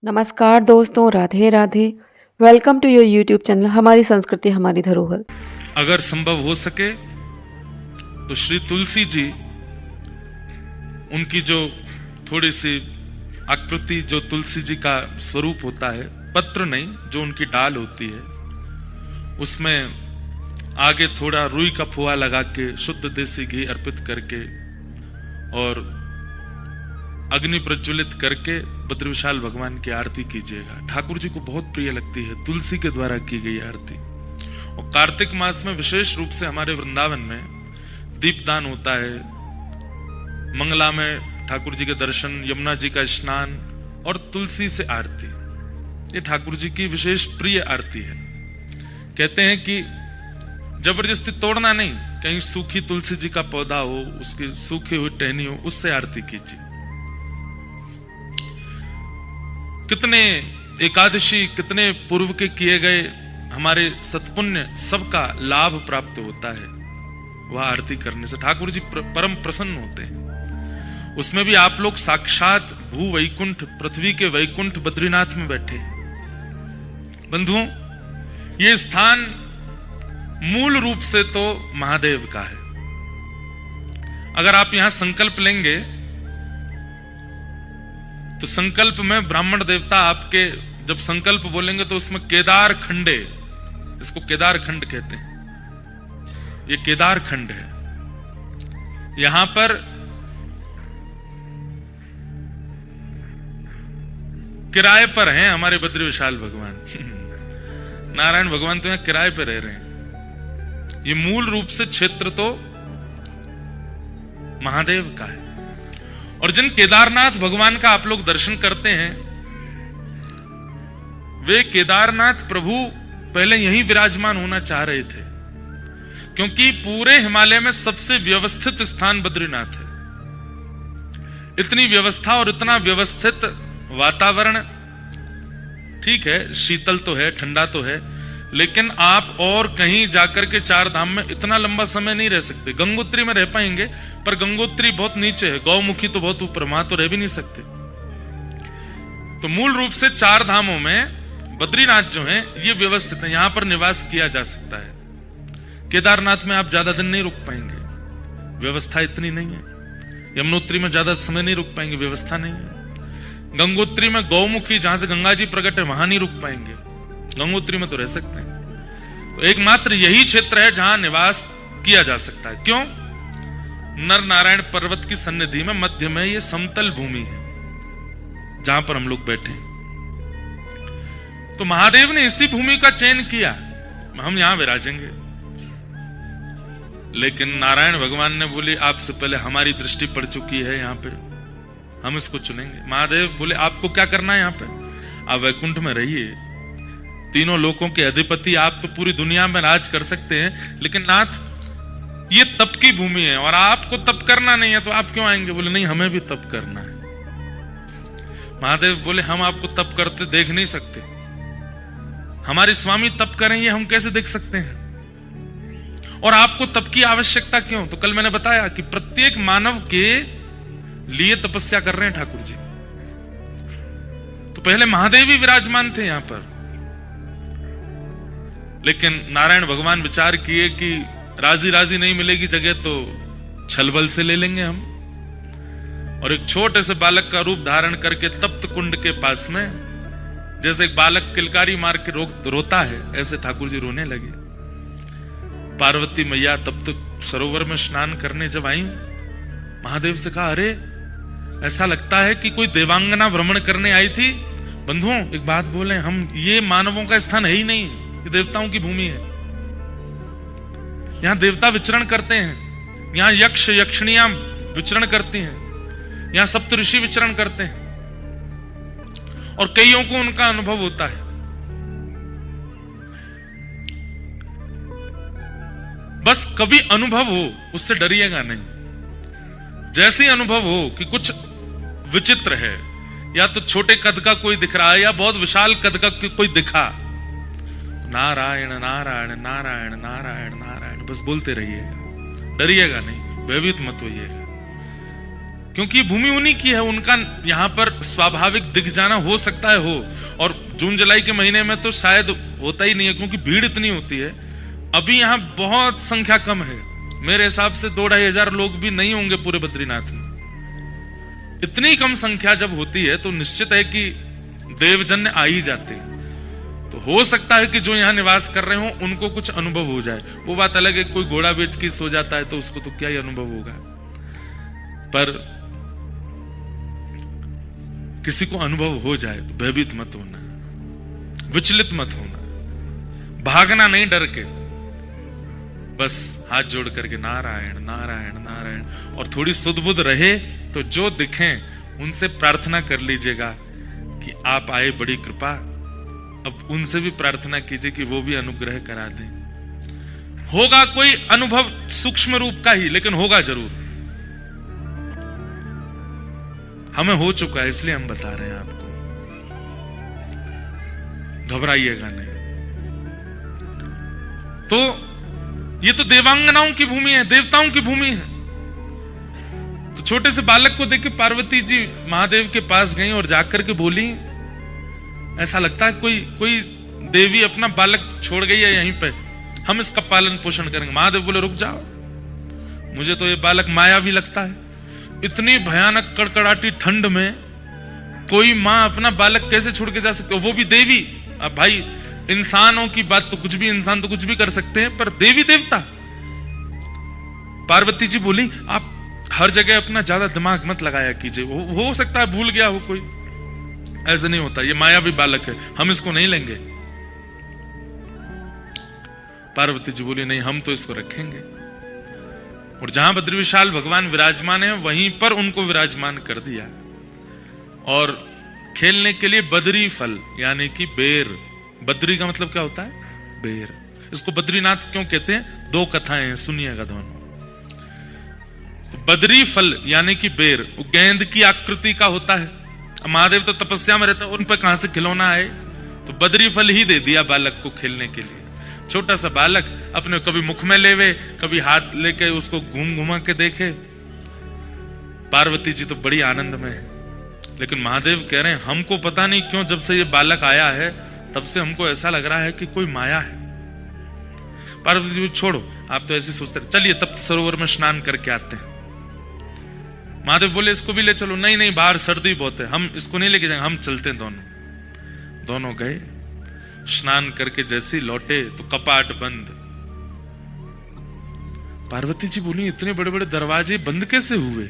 नमस्कार दोस्तों, Radhe Radhe. Welcome to your YouTube channel हमारी संस्कृति हमारी धरोहर। अगर संभव हो सके तो श्री तुलसी जी, उनकी जो थोड़ी सी आकृति, जो तुलसी जी का स्वरूप होता है, पत्र नहीं, जो उनकी डाल होती है, उसमें आगे थोड़ा रुई का फुआ लगा के शुद्ध देसी घी अर्पित करके और अग्नि प्रज्वलित करके बद्र विशाल भगवान की आरती कीजिएगा। ठाकुर जी को बहुत प्रिय लगती है तुलसी के द्वारा की गई आरती। और कार्तिक मास में विशेष रूप से हमारे वृंदावन में दीपदान होता है, मंगला में ठाकुर जी के दर्शन, यमुना जी का स्नान और तुलसी से आरती। ये ठाकुर जी की विशेष प्रिय आरती है। कहते हैं कि जबरदस्ती तोड़ना नहीं, कहीं सूखी तुलसी जी का पौधा हो, उसकी सूखी हुई टहनी हो, उससे आरती कीजिए। कितने एकादशी, कितने पूर्व के किए गए हमारे सत्पुण्य, सबका लाभ प्राप्त होता है वह आरती करने से। ठाकुर जी परम प्रसन्न होते हैं। उसमें भी आप लोग साक्षात भू वैकुंठ, पृथ्वी के वैकुंठ बद्रीनाथ में बैठे। बंधुओं, ये स्थान मूल रूप से तो महादेव का है। अगर आप यहां संकल्प लेंगे तो संकल्प में ब्राह्मण देवता आपके जब संकल्प बोलेंगे तो उसमें केदार खंडे, इसको केदार खंड कहते हैं, ये केदार खंड है। यहां पर किराए पर हैं हमारे बद्री विशाल भगवान। नारायण भगवान तो यहां किराए पर रह रहे हैं। ये मूल रूप से क्षेत्र तो महादेव का है। और जिन केदारनाथ भगवान का आप लोग दर्शन करते हैं, वे केदारनाथ प्रभु पहले यहीं विराजमान होना चाह रहे थे, क्योंकि पूरे हिमालय में सबसे व्यवस्थित स्थान बद्रीनाथ है। इतनी व्यवस्था और इतना व्यवस्थित वातावरण, ठीक है शीतल तो है, ठंडा तो है, लेकिन आप और कहीं जाकर के चार धाम में इतना लंबा समय नहीं रह सकते। गंगोत्री में रह पाएंगे, पर गंगोत्री बहुत नीचे है, गौमुखी तो बहुत ऊपर, वहां तो रह भी नहीं सकते। तो मूल रूप से चार धामों में बद्रीनाथ जो है ये व्यवस्थित है, यहां पर निवास किया जा सकता है। केदारनाथ में आप ज्यादा दिन नहीं रुक पाएंगे, व्यवस्था इतनी नहीं है। यमुनोत्री में ज्यादा समय नहीं रुक पाएंगे, व्यवस्था नहीं है। गंगोत्री में गौमुखी, जहां से गंगा जी प्रकट है, वहां नहीं रुक पाएंगे। गंगोत्री में तो रह सकते हैं। तो एकमात्र यही क्षेत्र है जहां निवास किया जा सकता है। क्यों? नर नारायण पर्वत की सन्निधि में मध्य में ये समतल भूमि है जहां पर हम लोग बैठे। तो महादेव ने इसी भूमि का चयन किया, हम यहां विराजेंगे। लेकिन नारायण भगवान ने बोले आपसे पहले हमारी दृष्टि पड़ चुकी है यहां पे, हम इसको चुनेंगे। महादेव बोले आपको क्या करना है यहां पे? आप वैकुंठ में रहिए, तीनों लोकों के अधिपति आप, तो पूरी दुनिया में राज कर सकते हैं, लेकिन नाथ ये तप की भूमि है और आपको तप करना नहीं है, तो आप क्यों आएंगे? बोले नहीं, हमें भी तप करना है। महादेव बोले हम आपको तप करते देख नहीं सकते, हमारे स्वामी तप करें ये हम कैसे देख सकते हैं? और आपको तप की आवश्यकता क्यों? तो कल मैंने बताया कि प्रत्येक मानव के लिए तपस्या कर रहे हैं ठाकुर जी। तो पहले महादेव ही विराजमान थे यहां पर, लेकिन नारायण भगवान विचार किए कि राजी राजी नहीं मिलेगी जगह तो छलबल से ले लेंगे हम। और एक छोटे से बालक का रूप धारण करके तप्त कुंड के पास में, जैसे एक बालक किलकारी मार के रोता है, ऐसे ठाकुर जी रोने लगे। पार्वती मैया तप्त सरोवर में स्नान करने जब आई, महादेव से कहा अरे ऐसा लगता है कि कोई देवांगना भ्रमण करने आई थी। बंधुओं एक बात बोले, हम ये मानवों का स्थान है ही नहीं, ये देवताओं की भूमि है। यहां देवता विचरण करते हैं, यहां यक्ष यक्षिणियां विचरण करती हैं, यहां सप्त ऋषि विचरण करते हैं, और कईयों को उनका अनुभव होता है। बस कभी अनुभव हो उससे डरिएगा नहीं। जैसे अनुभव हो कि कुछ विचित्र है, या तो छोटे कद का कोई दिख रहा है या बहुत विशाल कद का कोई दिखा, नारायण नारायण नारायण नारायण नारायण बस बोलते रहिएगा, डरिएगा नहीं, भयभीत मत होइएगा। क्योंकि भूमि उन्हीं की है, उनका यहां पर स्वाभाविक दिख जाना हो सकता है हो, और जून जुलाई के महीने में तो शायद होता ही नहीं है क्योंकि भीड़ इतनी होती है। अभी यहां बहुत संख्या कम है, मेरे हिसाब से 2-2.5 हजार लोग भी नहीं होंगे पूरे बद्रीनाथ में। इतनी कम संख्या जब होती है तो निश्चित है कि देवजन्य आ ही जाते हैं। तो हो सकता है कि जो यहां निवास कर रहे हो उनको कुछ अनुभव हो जाए। वो बात अलग है, कोई घोड़ा बेच के सो जाता है तो उसको तो क्या ही अनुभव होगा, पर किसी को अनुभव हो जाए तो भयभीत मत होना, विचलित मत होना, भागना नहीं डर के, बस हाथ जोड़ करके नारायण नारायण नारायण, और थोड़ी सुध-बुध रहे तो जो दिखें उनसे प्रार्थना कर लीजिएगा कि आप आए, बड़ी कृपा। अब उनसे भी प्रार्थना कीजिए कि वो भी अनुग्रह करा दें। होगा कोई अनुभव सूक्ष्म रूप का ही, लेकिन होगा जरूर। हमें हो चुका है इसलिए हम बता रहे हैं आपको, घबराइएगा नहीं। तो ये तो देवांगनाओं की भूमि है, देवताओं की भूमि है। तो छोटे से बालक को देख के पार्वती जी महादेव के पास गई और जाकर के बोली, ऐसा लगता है कोई देवी अपना बालक छोड़ गई है यहीं पे, हम इसका पालन पोषण करेंगे। महादेव बोले रुक जाओ, मुझे तो ये बालक माया भी लगता है। इतनी भयानक कड़कड़ाटी ठंड में कोई मां अपना बालक कैसे छोड़ के जा सकती है, वो भी देवी। अब भाई इंसानों की बात तो कुछ भी, इंसान तो कुछ भी कर सकते हैं, पर देवी देवता। पार्वती जी बोली आप हर जगह अपना ज्यादा दिमाग मत लगाया कीजिए, हो सकता है भूल गया हो कोई, ऐसा नहीं होता, ये मायावी बालक है, हम इसको नहीं लेंगे। पार्वती जी बोली नहीं, हम तो इसको रखेंगे। और जहां बद्री विशाल भगवान विराजमान है वहीं पर उनको विराजमान कर दिया, और खेलने के लिए बद्री फल यानी कि बेर, बद्री का मतलब क्या होता है, बेर। इसको बद्रीनाथ क्यों कहते हैं, 2 कथाएं हैं, सुनिएगा दोनों। तो बद्री फल यानी कि बेर, वो गेंद की आकृति का होता है। महादेव तो तपस्या में रहता है, उन पर कहां से खिलौना आए, तो बद्री फल ही दे दिया बालक को खेलने के लिए। छोटा सा बालक अपने कभी मुख में लेवे, कभी हाथ लेके उसको घूम घुमा के देखे। पार्वती जी तो बड़ी आनंद में है, लेकिन महादेव कह रहे हैं हमको पता नहीं क्यों जब से ये बालक आया है तब से हमको ऐसा लग रहा है कि कोई माया है। पार्वती जी छोड़ो, आप तो ऐसे सोचते रहे, चलिए तप्त सरोवर में स्नान करके आते हैं। महादेव बोले इसको भी ले चलो, नहीं नहीं बाहर सर्दी बहुत है, हम इसको नहीं लेके जाएंगे, हम चलते हैं। दोनों गए, स्नान करके जैसे लौटे तो कपाट बंद। पार्वती जी बोली इतने बड़े बड़े दरवाजे बंद कैसे हुए।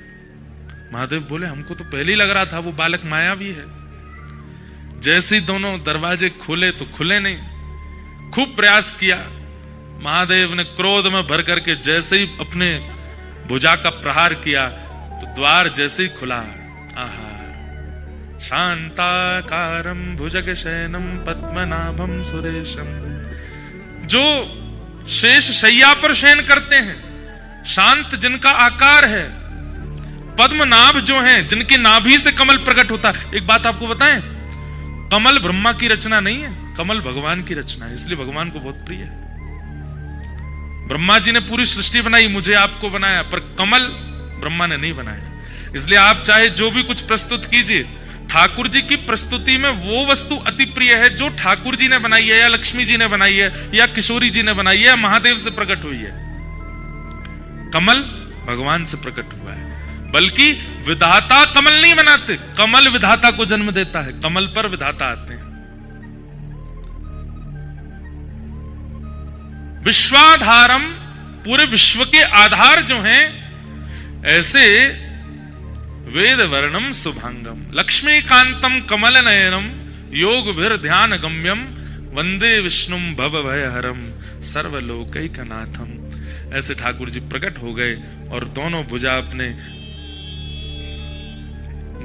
महादेव बोले हमको तो पहले ही लग रहा था वो बालक मायावी है। जैसे ही दोनों दरवाजे खोले तो खुले नहीं। खूब प्रयास किया, महादेव ने क्रोध में भर करके जैसे ही अपने भुजा का प्रहार किया तो द्वार जैसे ही खुला, आहा, शांताकारं भुजगशयनं पद्मनाभं सुरेशम। जो शेष शैया पर शयन करते हैं, शांत जिनका आकार है, पद्मनाभ जो हैं जिनकी नाभि से कमल प्रकट होता है। एक बात आपको बताएं, कमल ब्रह्मा की रचना नहीं है, कमल भगवान की रचना है, इसलिए भगवान को बहुत प्रिय है। ब्रह्मा जी ने पूरी सृष्टि बनाई, मुझे आपको बनाया, पर कमल ब्रह्मा ने नहीं बनाया। इसलिए आप चाहे जो भी कुछ प्रस्तुत कीजिए, ठाकुर जी की प्रस्तुति में वो वस्तु अति प्रिय है जो ठाकुर जी ने बनाई है, या लक्ष्मी जी ने बनाई है, या किशोरी जी ने बनाई है, या महादेव से प्रकट हुई है। कमल भगवान से प्रकट हुआ है। बल्कि विधाता कमल नहीं बनाते, कमल विधाता को जन्म देता है, कमल पर विधाता आते हैं। विश्वाधारम, पूरे विश्व के आधार जो हैं, ऐसे वेद वर्णम शुभांगम लक्ष्मीकांतम कमल नयनम योग भीर ध्यान गम्यम वंदे विष्णुम भव भयहरम सर्वलोकैकनाथम। ऐसे ठाकुर जी प्रकट हो गए और दोनों भुजा अपने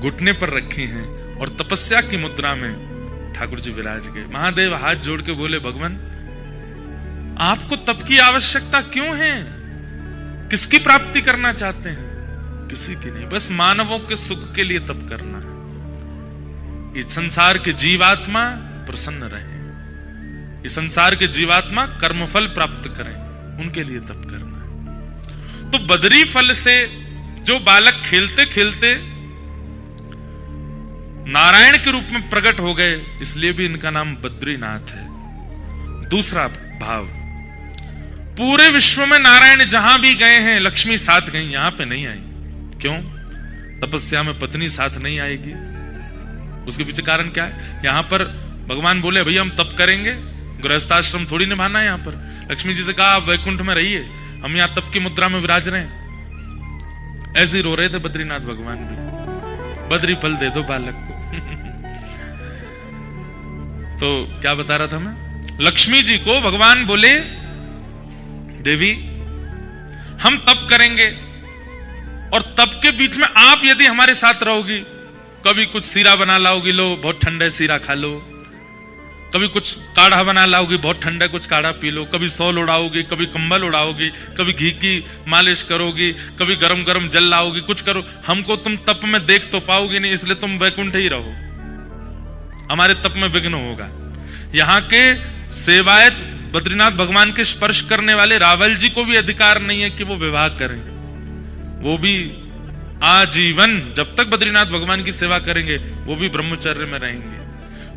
घुटने पर रखी हैं और तपस्या की मुद्रा में ठाकुर जी विराज गए। महादेव हाथ जोड़ के बोले भगवान आपको तप की आवश्यकता क्यों है, किसकी प्राप्ति करना चाहते हैं। किसी की नहीं, बस मानवों के सुख के लिए तप करना है। ये संसार के जीवात्मा प्रसन्न रहे, ये संसार के जीवात्मा कर्मफल प्राप्त करें, उनके लिए तप करना है। तो बदरी फल से जो बालक खेलते खेलते नारायण के रूप में प्रकट हो गए, इसलिए भी इनका नाम बद्रीनाथ है। दूसरा भाव, पूरे विश्व में नारायण जहां भी गए हैं लक्ष्मी साथ गई, यहां पे नहीं आई। क्यों? तपस्या में पत्नी साथ नहीं आएगी। उसके पीछे कारण क्या है? यहां पर भगवान बोले भैया हम तप करेंगे, गृहस्थाश्रम थोड़ी निभाना है। यहां पर लक्ष्मी जी से कहा आप वैकुंठ में रहिए, हम यहां तप की मुद्रा में विराज रहे हैं। ऐसे ही रो रहे थे बद्रीनाथ भगवान भी, बद्री फल दे दो बालक को। तो क्या बता रहा था मैं? लक्ष्मी जी को भगवान बोले देवी हम तप करेंगे, और तप के बीच में आप यदि हमारे साथ रहोगी, कभी कुछ सीरा बना लाओगी, लो बहुत ठंडा है सीरा खा लो, कभी कुछ काढ़ा बना लाओगी, बहुत ठंडा कुछ काढ़ा पी लो, कभी सौल उड़ाओगी, कभी कंबल उड़ाओगी, कभी घी की मालिश करोगी, कभी गरम गरम जल लाओगी, कुछ करो, हमको तुम तप में देख तो पाओगी नहीं, इसलिए तुम वैकुंठ ही रहो, हमारे तप में विघ्न होगा। यहां के सेवायत बद्रीनाथ भगवान के स्पर्श करने वाले रावल जी को भी अधिकार नहीं है कि वो विवाह करें। वो भी आजीवन जब तक बद्रीनाथ भगवान की सेवा करेंगे वो भी ब्रह्मचर्य में रहेंगे,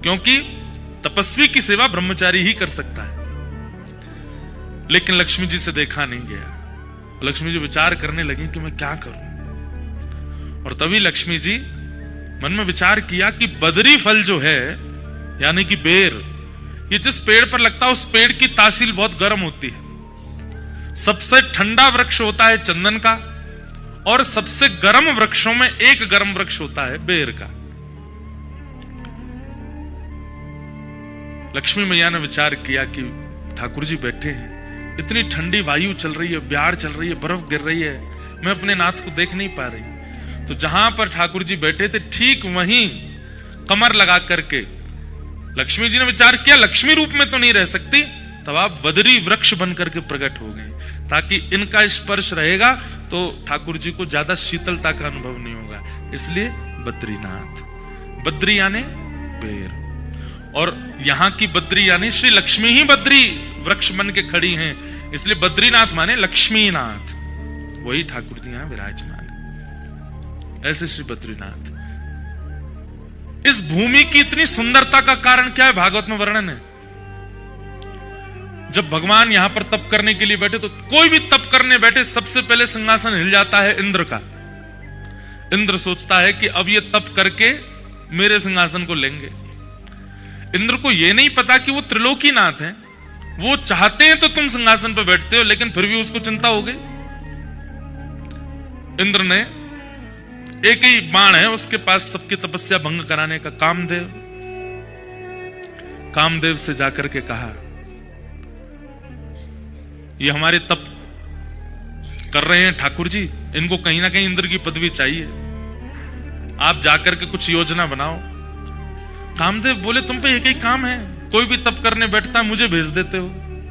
क्योंकि तपस्वी की सेवा ब्रह्मचारी ही कर सकता है। लेकिन लक्ष्मी जी से देखा नहीं गया। लक्ष्मी जी विचार करने लगी कि मैं क्या करूं, और तभी लक्ष्मी जी मन में विचार किया कि बदरी फल जो है यानी कि बेर, ये जिस पेड़ पर लगता है उस पेड़ की तासील बहुत गर्म होती है। सबसे ठंडा वृक्ष होता है चंदन का, और सबसे गर्म वृक्षों में एक गर्म वृक्ष होता है बेर का। लक्ष्मी मैया ने विचार किया कि ठाकुर जी बैठे हैं, इतनी ठंडी वायु चल रही है, ब्यार चल रही है, बर्फ गिर रही है, मैं अपने नाथ को देख नहीं पा रही। तो जहां पर ठाकुर जी बैठे थे ठीक वहीं कमर लगा करके लक्ष्मी जी ने विचार किया लक्ष्मी रूप में तो नहीं रह सकती, तब आप बदरी वृक्ष बनकर के प्रकट हो गए, ताकि इनका स्पर्श रहेगा तो ठाकुर जी को ज्यादा शीतलता का अनुभव नहीं होगा। इसलिए बद्रीनाथ, बद्री यानी बेर, और यहां की बद्री यानी श्री लक्ष्मी ही बद्री वृक्ष बन के खड़ी हैं, इसलिए बद्रीनाथ माने लक्ष्मीनाथ, वही ठाकुर जी यहां विराजमान है। ऐसे श्री बद्रीनाथ। इस भूमि की इतनी सुंदरता का कारण क्या है? भागवत में वर्णन है। जब भगवान यहां पर तप करने के लिए बैठे, तो कोई भी तप करने बैठे सबसे पहले सिंहासन हिल जाता है इंद्र का। इंद्र सोचता है कि अब ये तप करके मेरे सिंहासन को लेंगे। इंद्र को यह नहीं पता कि वो त्रिलोकीनाथ हैं, वो चाहते हैं तो तुम सिंहासन पर बैठते हो, लेकिन फिर भी उसको चिंता हो गई। इंद्र ने एक ही बाण है उसके पास सबकी तपस्या भंग कराने का, कामदेव से जाकर के कहा ये हमारे तप कर रहे हैं ठाकुर जी, इनको कहीं ना कहीं इंद्र की पदवी चाहिए, आप जाकर के कुछ योजना बनाओ। कामदेव बोले तुम पे एक ही काम है, कोई भी तप करने बैठता है मुझे भेज देते हो।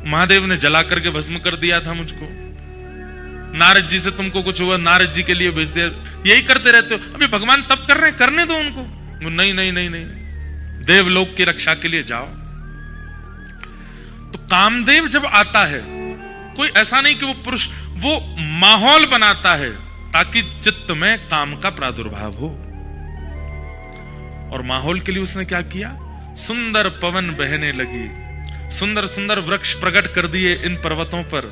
महादेव ने जला करके भस्म कर दिया था मुझको, नारद जी से तुमको कुछ हुआ, नारद जी के लिए भेज दिया, यही करते रहते हो। अभी भगवान तप कर रहे हैं, करने दो उनको। नहीं नहीं नहीं नहीं, देवलोक की रक्षा के लिए जाओ। तो कामदेव जब आता है, कोई ऐसा नहीं कि वो पुरुष, वो माहौल बनाता है ताकि चित्त में काम का प्रादुर्भाव हो। और माहौल के लिए उसने क्या किया? सुंदर पवन बहने लगी, सुंदर सुंदर वृक्ष प्रकट कर दिए इन पर्वतों पर,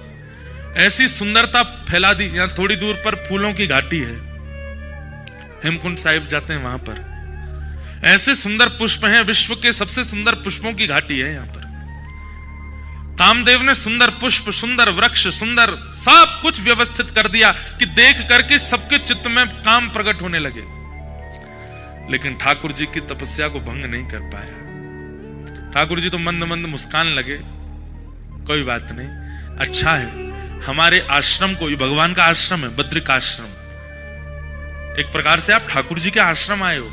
ऐसी सुंदरता फैला दी। यहां थोड़ी दूर पर फूलों की घाटी है, हेमकुंड साहिब जाते हैं वहां पर, ऐसे सुंदर पुष्प हैं, विश्व के सबसे सुंदर पुष्पों की घाटी है यहां पर। कामदेव ने सुंदर पुष्प, सुंदर वृक्ष, सुंदर सब कुछ व्यवस्थित कर दिया कि देख करके सबके चित्त में काम प्रकट होने लगे। लेकिन ठाकुर जी की तपस्या को भंग नहीं कर पाया। ठाकुर जी तो मंद मंद मुस्कान लगे, कोई बात नहीं, अच्छा है हमारे आश्रम को, ये भगवान का आश्रम है, बद्रिकाश्रम, एक प्रकार से आप ठाकुर जी के आश्रम आए हो।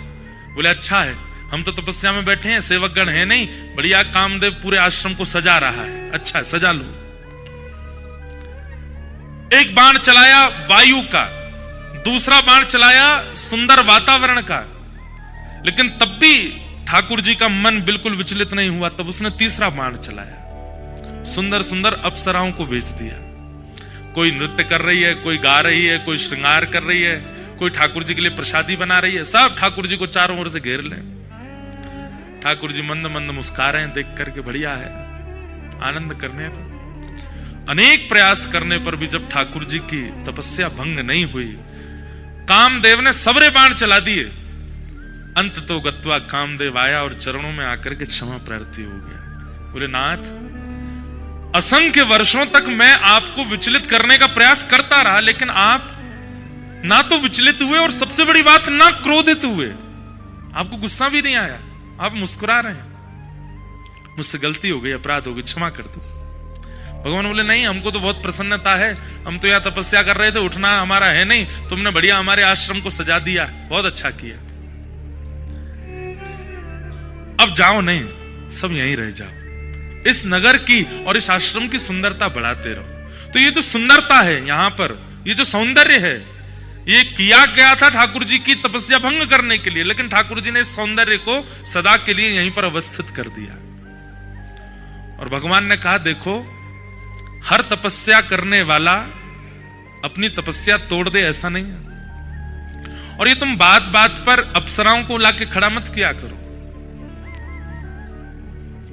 बोले अच्छा है, हम तो तपस्या में बैठे हैं, सेवकगण है नहीं, बढ़िया कामदेव पूरे आश्रम को सजा रहा है, अच्छा है सजा लो। एक बाण चलाया वायु का, दूसरा बाण चलाया सुंदर वातावरण का, लेकिन तब भी ठाकुर जी का मन बिल्कुल विचलित नहीं हुआ। तब उसने तीसरा बाण चलाया, सुंदर सुंदर अप्सराओं को भेज दिया। कोई नृत्य कर रही है, कोई गा रही है, कोई श्रृंगार कर रही है, कोई ठाकुर जी के लिए प्रसादी बना रही है, सब ठाकुर जी को चारों ओर से घेर लें। ठाकुर जी मंद मंद मुस्कुरा रहे हैं, देख करके बढ़िया है, आनंद करने दो। अनेक प्रयास करने पर भी जब ठाकुर जी की तपस्या भंग नहीं हुई, कामदेव ने सबरे बाण चला दिए। अंत तो गत्वा कामदेव आया और चरणों में आकर के क्षमा प्रार्थी हो गया। बोले नाथ, असंख्य वर्षों तक मैं आपको विचलित करने का प्रयास करता रहा, लेकिन आप ना तो विचलित हुए और सबसे बड़ी बात ना क्रोधित हुए। आपको गुस्सा भी नहीं आया, आप मुस्कुरा रहे हैं। मुझसे गलती हो गई, अपराध हो गई, क्षमा कर दो। भगवान बोले नहीं, हमको तो बहुत प्रसन्नता है, हम तो यहां तपस्या कर रहे थे, उठना हमारा है नहीं, तुमने बढ़िया हमारे आश्रम को सजा दिया, बहुत अच्छा किया। अब जाओ नहीं, सब यहीं रह जाओ, इस नगर की और इस आश्रम की सुंदरता बढ़ाते रहो। तो ये जो सुंदरता है यहां पर, ये जो सौंदर्य है, ये किया गया था ठाकुर जी की तपस्या भंग करने के लिए, लेकिन ठाकुर जी ने इस सौंदर्य को सदा के लिए यहीं पर अवस्थित कर दिया। और भगवान ने कहा देखो, हर तपस्या करने वाला अपनी तपस्या तोड़ दे, ऐसा नहीं है। और ये तुम बात बात पर अप्सराओं को लाके खड़ा मत किया करो।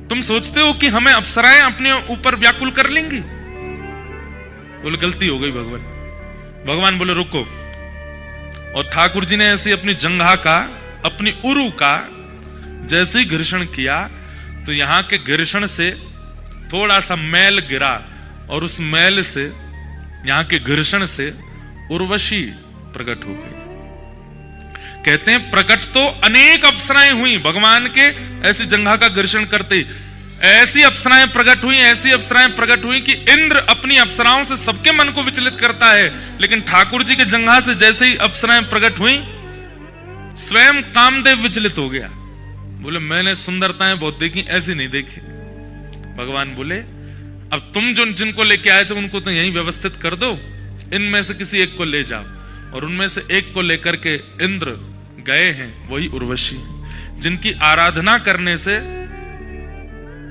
तुम सोचते हो कि हमें अप्सराएं अपने ऊपर व्याकुल कर लेंगी। बोले गलती हो गई भगवान बोले रुको। और ठाकुर जी ने ऐसे अपनी जंघा का, अपनी उरु का जैसे ही घर्षण किया, तो यहां के घर्षण से थोड़ा सा मैल गिरा, और उस मैल से, यहां के घर्षण से उर्वशी प्रकट हो गई। कहते हैं प्रकट तो अनेक अप्सराएं हुई भगवान के ऐसी जंघा का घर्षण करते। ऐसी अप्सराएं प्रकट हुई, ऐसी अप्सराएं प्रकट हुई कि इंद्र अपनी अप्सराओं से सबके मन को विचलित करता है, लेकिन ठाकुर जी के जंघा से जैसे ही अप्सराएं प्रकट हुई, स्वयं कामदेव विचलित हो गया। बोले मैंने सुंदरताएं बहुत देखी, ऐसी नहीं देखी। भगवान बोले अब तुम जो जिनको लेके आए थे उनको तो यहीं व्यवस्थित कर दो, इनमें से किसी एक को ले जाओ। और उनमें से एक को लेकर के इंद्र गए हैं, वही उर्वशी, जिनकी आराधना करने से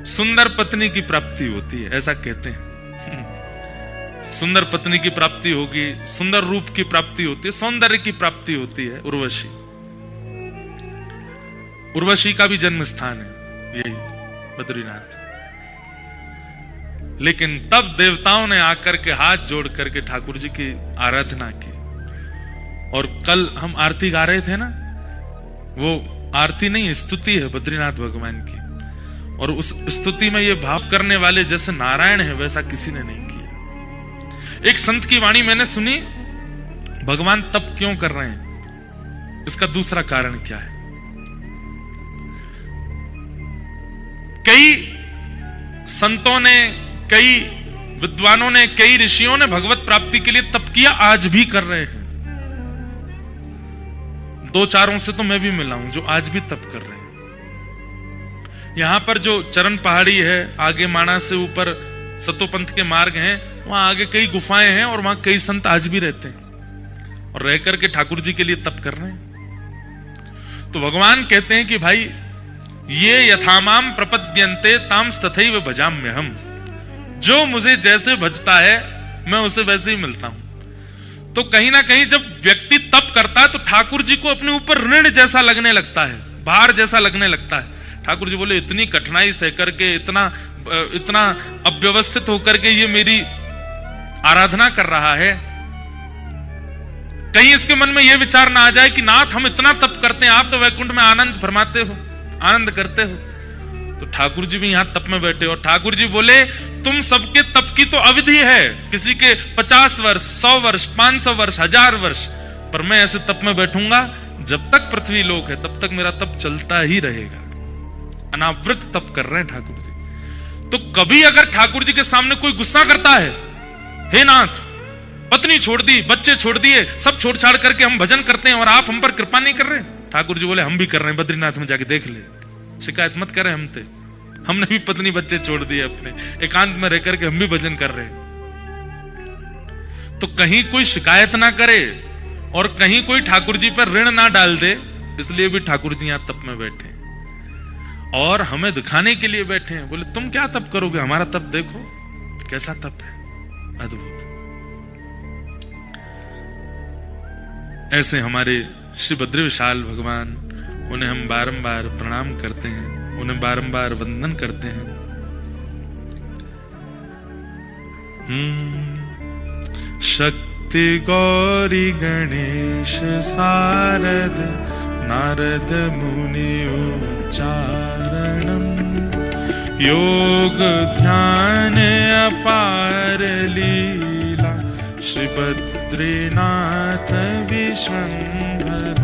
सुंदर पत्नी की प्राप्ति होती है, ऐसा कहते हैं। सुंदर पत्नी की प्राप्ति होगी, सुंदर रूप की प्राप्ति होती है, सौंदर्य की प्राप्ति होती है उर्वशी। उर्वशी का भी जन्म स्थान है यही बद्रीनाथ। लेकिन तब देवताओं ने आकर के हाथ जोड़ करके ठाकुर जी की आराधना की। और कल हम आरती गा रहे थे ना, वो आरती नहीं, स्तुति है बद्रीनाथ भगवान की। और उस स्तुति में ये भाव करने वाले जैसे नारायण है, वैसा किसी ने नहीं किया। एक संत की वाणी मैंने सुनी, भगवान तप क्यों कर रहे हैं, इसका दूसरा कारण क्या है। कई संतों ने, कई विद्वानों ने, कई ऋषियों ने भगवत प्राप्ति के लिए तप किया, आज भी कर रहे हैं। दो चारों से तो मैं भी मिला हूं जो आज भी तप कर रहे हैं। यहां पर जो चरण पहाड़ी है, आगे माणा से ऊपर सतोपंथ के मार्ग हैं, वहां आगे कई गुफाएं हैं और वहां कई संत आज भी रहते हैं और रह करके ठाकुर जी के लिए तप कर रहे हैं। तो भगवान कहते हैं कि भाई ये यथामाम प्रपद्यन्ते तांस तथैव भजाम्यहम्, जो मुझे जैसे भजता है मैं उसे वैसे ही मिलता हूं। तो कहीं ना कहीं जब व्यक्ति तप करता है तो ठाकुर जी को अपने ऊपर ऋण जैसा लगने लगता है, भार जैसा लगने लगता है। ठाकुर जी बोले इतनी कठिनाई सह करके, इतना अव्यवस्थित होकर के ये मेरी आराधना कर रहा है, कहीं इसके मन में यह विचार ना आ जाए कि नाथ हम इतना तप करते हैं, आप तो वैकुंठ में आनंद फरमाते हो, आनंद करते हो। तो ठाकुर जी भी यहां तप में बैठे और ठाकुर जी बोले तुम सबके तप की तो अवधि है, किसी के 50 वर्ष, 100 वर्ष, 500 वर्ष, 1000 वर्ष, पर मैं ऐसे तप में बैठूंगा जब तक पृथ्वी लोक है, तब तक मेरा तप चलता ही रहेगा। अनावृत तप कर रहे हैं ठाकुर जी। तो कभी अगर ठाकुर जी के सामने कोई गुस्सा करता है, हे नाथ पत्नी छोड़ दी, बच्चे छोड़ दिए, सब छोड़ छाड़ करके हम भजन करते हैं और आप हम पर कृपा नहीं कर रहे, ठाकुर जी बोले हम भी कर रहे हैं, बद्रीनाथ में जाके देख ले, शिकायत मत करें हमसे, हमने भी पत्नी बच्चे छोड़ दिए, अपने एकांत में रह करके हम भी भजन कर रहे हैं। तो कहीं कोई शिकायत ना करे और कहीं कोई ठाकुर जी पर ऋण ना डाल दे, इसलिए भी ठाकुर जी यहां तप में बैठे और हमें दिखाने के लिए बैठे हैं। बोले तुम क्या तप करोगे, हमारा तप देखो कैसा तप है, अद्भुत। ऐसे हमारे श्री बद्री विशाल भगवान, उन्हें हम बारंबार प्रणाम करते हैं, उन्हें बारंबार वंदन करते हैं। शक्ति गौरी गणेश सारद नारद मुनि उच्चारणम, योग ध्यान अपार लीला श्री बद्रीनाथ विश्वंभर,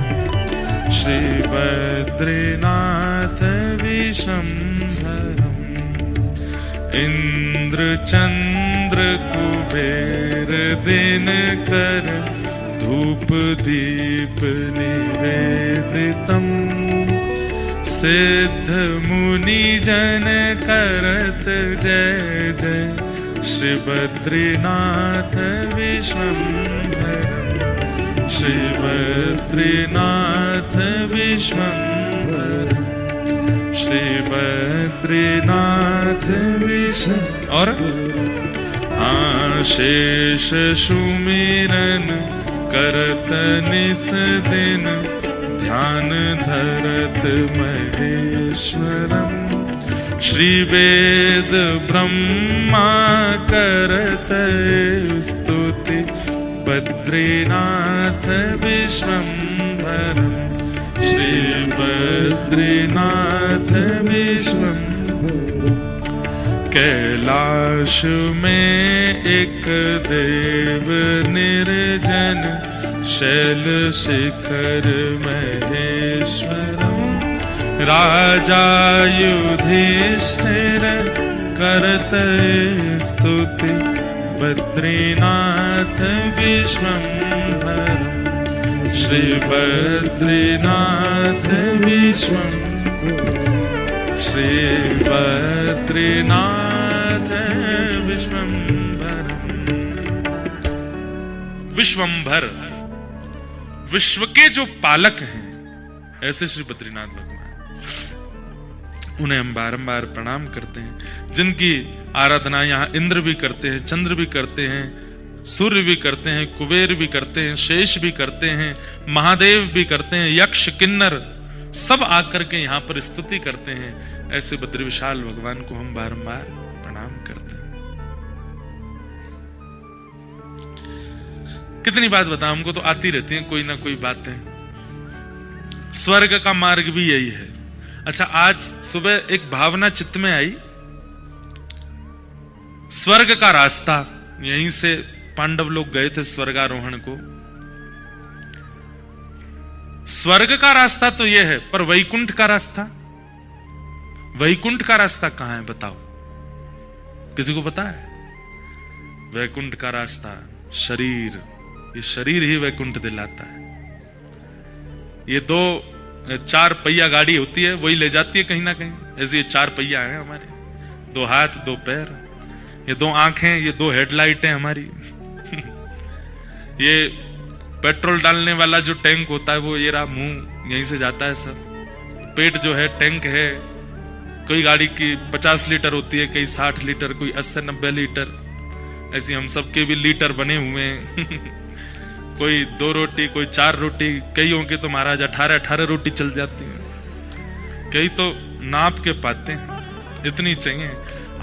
श्री बद्रीनाथ विश्वंभरम। इंद्र चंद्र कुबेर दिनकर धूप दीप निवेदितम, सिद्ध मुनि जन करत जय जय श्री बद्रीनाथ विश्वंभरम, श्री बद्रीनाथ विश्वंभरम, श्री बद्रीनाथ विश्व। और आशेष सुमिरन करत निस दिन, ध्यान धरत महेश्वरम, श्री वेद ब्रह्मा करत स्तुति बद्रीनाथ विश्वंभरम, श्री बद्रीनाथ विश्वंभरम। कैलाश में एक देव निर्जन, शैल शिखर महेश्वरम, राजा युधिष्ठिर करत स्तुति बद्रीनाथ विश्वंभरम, श्री बद्रीनाथ विश्वंभरम, श्री बद्रीनाथ विश्वंभरम। विश्वंभर, विश्व के जो पालक हैं, ऐसे श्री बद्रीनाथ भगवान, उन्हें हम बारंबार प्रणाम करते हैं, जिनकी आराधना यहाँ इंद्र भी करते हैं, चंद्र भी करते हैं, सूर्य भी करते हैं, कुबेर भी करते हैं, शेष भी करते हैं, महादेव भी करते हैं, यक्ष किन्नर सब आकर के यहाँ पर स्तुति करते हैं। ऐसे बद्री विशाल भगवान को हम बारंबार प्रणाम करते हैं। कितनी बात बताऊं, हमको तो आती रहती है कोई ना कोई बातें। स्वर्ग का मार्ग भी यही है। अच्छा, आज सुबह एक भावना चित्त में आई, स्वर्ग का रास्ता, यहीं से पांडव लोग गए थे स्वर्गारोहण को। स्वर्ग का रास्ता तो यह है, पर वैकुंठ का रास्ता, वैकुंठ का रास्ता कहां है बताओ, किसी को पता है? वैकुंठ का रास्ता शरीर, ये शरीर ही वैकुंठ दिलाता है। ये दो चार पहिया गाड़ी होती है, वही ले जाती है कहीं ना कहीं। ऐसे ये चार पहिया है हमारे, दो हाथ दो पैर, ये दो आंखें, ये दो हेडलाइटें हमारी। ये पेट्रोल डालने वाला जो टैंक होता है वो ये रहा, मुंह यहीं से जाता है सब। पेट जो है टैंक है, कोई गाड़ी की 50 लीटर होती है, कई 60 लीटर, कोई 80-90 लीटर, ऐसी हम सबके भी लीटर बने हुए हैं। कोई 2 रोटी, कोई 4 रोटी, कईयों के तो महाराज 18-18 रोटी चल जाती है, कई तो नाप के पाते हैं, इतनी चाहिए।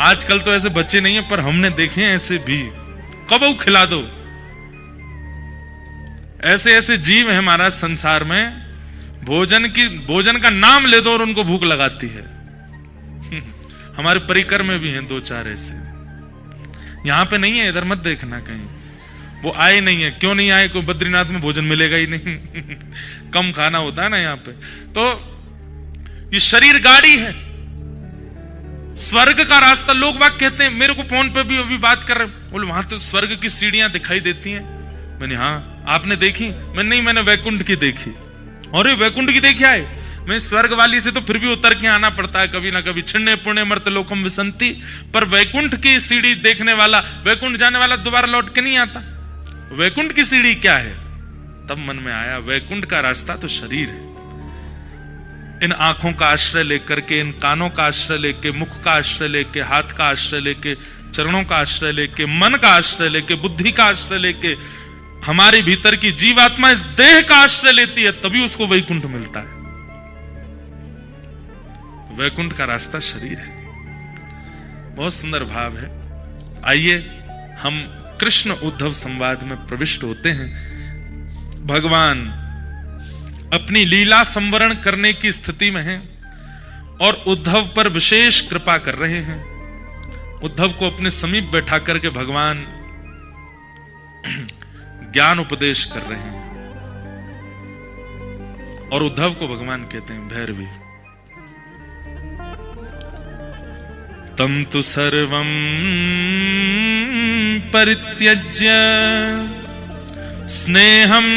आजकल तो ऐसे बच्चे नहीं है, पर हमने देखे हैं ऐसे भी, कब खिला दो। ऐसे ऐसे जीव है महाराज संसार में, भोजन का नाम ले दो और उनको भूख लगाती है। हमारे परिकर में भी हैं 2-4 ऐसे, यहां पे नहीं है, इधर मत देखना कहीं, वो आए नहीं है। क्यों नहीं आए? कोई बद्रीनाथ में भोजन मिलेगा ही नहीं। कम खाना होता है ना यहाँ पे। तो ये शरीर गाड़ी है, स्वर्ग का रास्ता। लोग बात कहते हैं, मेरे को फोन पे भी अभी बात कर रहे, बोले वहां तो स्वर्ग की सीढ़ियां दिखाई देती हैं। मैंने हाँ, आपने देखी? मैंने नहीं, मैंने वैकुंठ की देखी। अरे वैकुंठ की देखी आए? मैं स्वर्ग वाली से तो फिर भी उतर के आना पड़ता है कभी ना कभी, छिन्ने पुण्य मर्त लोकम विसंति। पर वैकुंठ की सीढ़ी देखने वाला, वैकुंठ जाने वाला दोबारा लौट के नहीं आता। वैकुंठ की सीढ़ी क्या है? तब मन में आया, वैकुंठ का रास्ता तो शरीर है। इन आंखों का आश्रय लेकर के, इन कानों का आश्रय लेके, मुख का आश्रय लेके, हाथ का आश्रय लेके, चरणों का आश्रय लेके, मन का आश्रय लेके, बुद्धि का आश्रय लेके, हमारे भीतर की जीवात्मा इस देह का आश्रय लेती है, तभी उसको वैकुंठ मिलता है। वैकुंठ का रास्ता शरीर है। बहुत सुंदर भाव है। आइए हम कृष्ण उद्धव संवाद में प्रविष्ट होते हैं। भगवान अपनी लीला संवरण करने की स्थिति में हैं और उद्धव पर विशेष कृपा कर रहे हैं। उद्धव को अपने समीप बैठा करके भगवान ज्ञान उपदेश कर रहे हैं और उद्धव को भगवान कहते हैं भैरवी। तम तु सर्वं परित्यज्य स्नेहं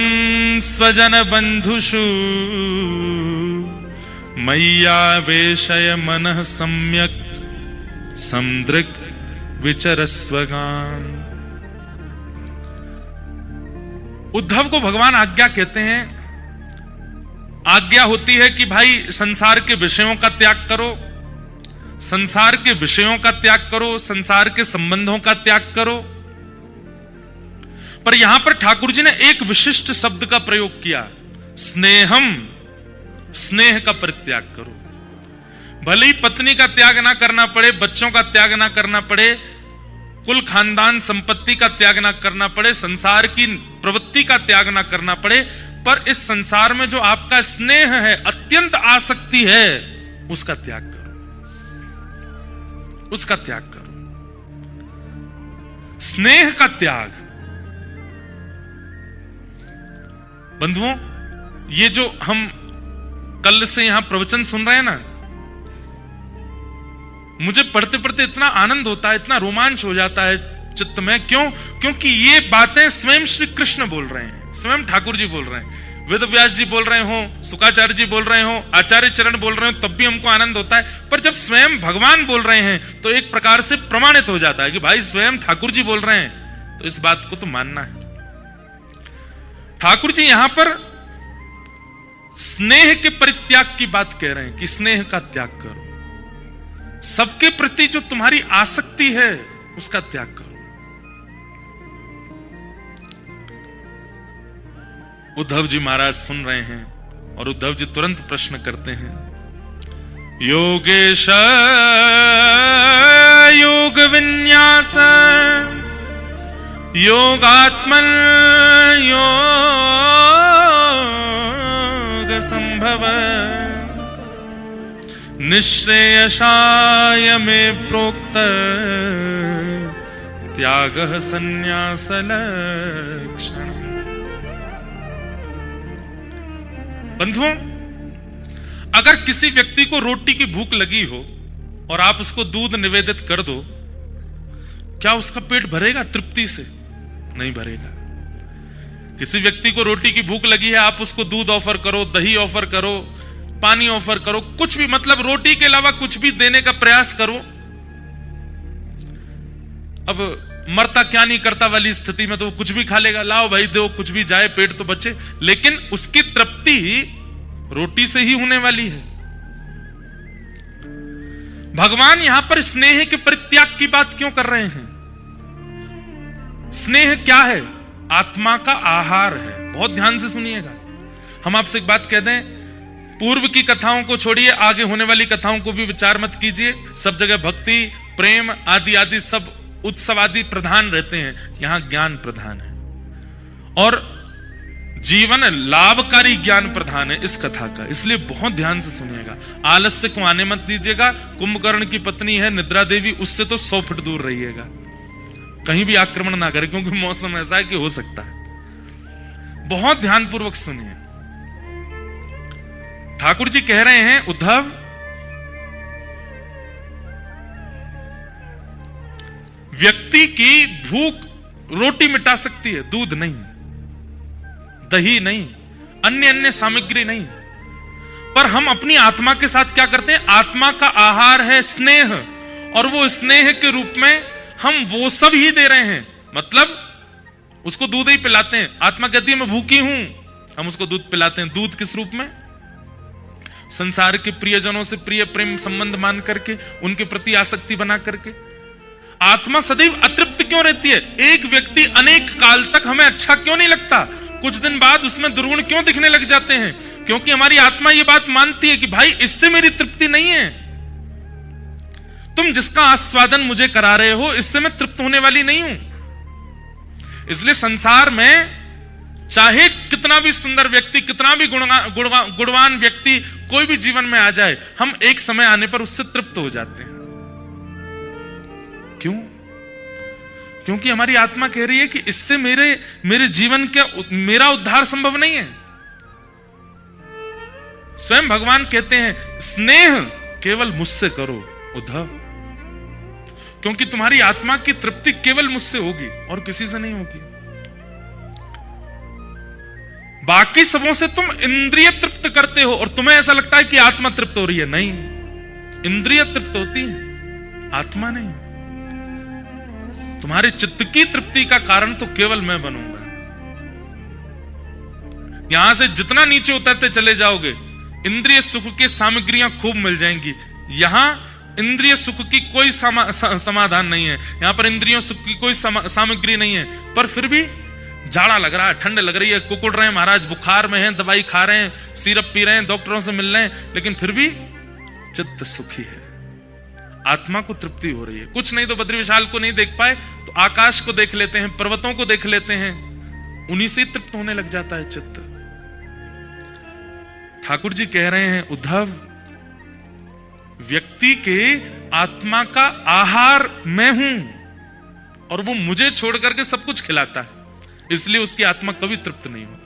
स्वजन बंधुषु मय्यावेशय मनः सम्यक् समदृक् विचरस्वगान्। उद्धव को भगवान आज्ञा कहते हैं। आज्ञा होती है कि भाई संसार के विषयों का त्याग करो, संसार के विषयों का त्याग करो, संसार के संबंधों का त्याग करो। पर यहां पर ठाकुर जी ने एक विशिष्ट शब्द का प्रयोग किया, स्नेहम। स्नेह का परित्याग करो। भले ही पत्नी का त्याग ना करना पड़े, बच्चों का त्याग ना करना पड़े, कुल खानदान संपत्ति का त्याग ना करना पड़े, संसार की प्रवृत्ति का त्याग ना करना पड़े, पर इस संसार में जो आपका स्नेह है, अत्यंत आसक्ति है, उसका त्याग करो, उसका त्याग करो। स्नेह का त्याग। बंधुओं, ये जो हम कल से यहां प्रवचन सुन रहे हैं ना, मुझे पढ़ते पढ़ते इतना आनंद होता है, इतना रोमांच हो जाता है चित्त में। क्यों? क्योंकि ये बातें स्वयं श्री कृष्ण बोल रहे हैं, स्वयं ठाकुर जी बोल रहे हैं। वेद व्यास जी बोल रहे हो, शुकाचार्य जी बोल रहे हो, आचार्य चरण बोल रहे हो, तब भी हमको आनंद होता है। पर जब स्वयं भगवान बोल रहे हैं तो एक प्रकार से प्रमाणित हो जाता है कि भाई स्वयं ठाकुर जी बोल रहे हैं, तो इस बात को तो मानना है। ठाकुर जी यहां पर स्नेह के परित्याग की बात कह रहे हैं कि स्नेह का त्याग करो। सबके प्रति जो तुम्हारी आसक्ति है, उसका त्याग करो। उद्धव जी महाराज सुन रहे हैं और उद्धव जी तुरंत प्रश्न करते हैं, योगेश योग विन्यास योगात्मन योग संभव निश्रेयसाय में प्रोक्त त्यागः संन्यास लक्षण। बंधुओं, अगर किसी व्यक्ति को रोटी की भूख लगी हो और आप उसको दूध निवेदित कर दो, क्या उसका पेट भरेगा तृप्ति से? नहीं भरेगा। किसी व्यक्ति को रोटी की भूख लगी है, आप उसको दूध ऑफर करो, दही ऑफर करो, पानी ऑफर करो, कुछ भी, मतलब रोटी के अलावा कुछ भी देने का प्रयास करो। अब मरता क्या नहीं करता वाली स्थिति में तो वो कुछ भी खा लेगा, लाओ भाई दो, कुछ भी जाए, पेट तो बचे। लेकिन उसकी तृप्ति रोटी से ही होने वाली है। भगवान यहां पर स्नेह के परित्याग की बात क्यों कर रहे हैं? स्नेह क्या है? आत्मा का आहार है। बहुत ध्यान से सुनिएगा। हम आपसे एक बात कह दें, पूर्व की कथाओं को छोड़िए, आगे होने वाली कथाओं को भी विचार मत कीजिए। सब जगह भक्ति, प्रेम आदि आदि सब उत्सव आदि प्रधान रहते हैं, यहां ज्ञान प्रधान है और जीवन लाभकारी ज्ञान प्रधान है इस कथा का। इसलिए बहुत ध्यान से सुनिएगा। आलस्य को आने मत दीजिएगा। कुंभकर्ण की पत्नी है निद्रा देवी, उससे तो 100 फुट दूर रहिएगा, कहीं भी आक्रमण ना करे, क्योंकि मौसम ऐसा है कि हो सकता है। बहुत ध्यानपूर्वक सुनिए। ठाकुर जी कह रहे हैं, उद्धव, व्यक्ति की भूख रोटी मिटा सकती है, दूध नहीं, दही नहीं, अन्य सामग्री नहीं। पर हम अपनी आत्मा के साथ क्या करते हैं? आत्मा का आहार है स्नेह, और वो स्नेह के रूप में हम वो सब ही दे रहे हैं। मतलब उसको दूध ही पिलाते हैं। आत्मा कहती है मैं भूखी हूं, हम उसको दूध पिलाते हैं। दूध किस रूप में? संसार के प्रियजनों से प्रिय प्रेम संबंध मान करके, उनके प्रति आसक्ति बना करके। आत्मा सदैव अतृप्त क्यों रहती है? एक व्यक्ति अनेक काल तक हमें अच्छा क्यों नहीं लगता? कुछ दिन बाद उसमें दुर्गुण क्यों दिखने लग जाते हैं? क्योंकि हमारी आत्मा यह बात मानती है कि भाई इससे मेरी तृप्ति नहीं है। तुम जिसका आस्वादन मुझे करा रहे हो इससे मैं तृप्त होने वाली नहीं हूं। इसलिए संसार में चाहे कितना भी सुंदर व्यक्ति, कितना भी गुणवान व्यक्ति कोई भी जीवन में आ जाए, हम एक समय आने पर उससे तृप्त हो जाते हैं। क्यों? क्योंकि हमारी आत्मा कह रही है कि इससे मेरे जीवन के मेरा उद्धार संभव नहीं है। स्वयं भगवान कहते हैं स्नेह केवल मुझसे करो उद्धव, क्योंकि तुम्हारी आत्मा की तृप्ति केवल मुझसे होगी और किसी से नहीं होगी। बाकी सबों से तुम इंद्रिय तृप्त करते हो और तुम्हें ऐसा लगता है कि आत्मा तृप्त हो रही है। नहीं, इंद्रिय तृप्त होती है, आत्मा नहीं। तुम्हारे चित्त की तृप्ति का कारण तो केवल मैं बनूंगा। यहां से जितना नीचे उतरते चले जाओगे, इंद्रिय सुख की सामग्रियां खूब मिल जाएंगी। यहां इंद्रिय सुख की कोई समाधान नहीं है, यहां पर इंद्रियों सुख की कोई सामग्री नहीं है। पर फिर भी जाड़ा लग रहा है, ठंड लग रही है, कुकुड़ रहे हैं महाराज, बुखार में हैं, दवाई खा रहे हैं, सिरप पी रहे हैं, डॉक्टरों से मिल रहे हैं, लेकिन फिर भी चित्त सुखी है, आत्मा को तृप्ति हो रही है। कुछ नहीं तो बद्री विशाल को नहीं देख पाए तो आकाश को देख लेते हैं, पर्वतों को देख लेते हैं, उन्हीं से तृप्त होने लग जाता है चित्त। ठाकुर जी कह रहे हैं उद्धव, व्यक्ति के आत्मा का आहार मैं हूं और वो मुझे छोड़ करके सब कुछ खिलाता है, इसलिए उसकी आत्मा कभी तृप्त नहीं होती।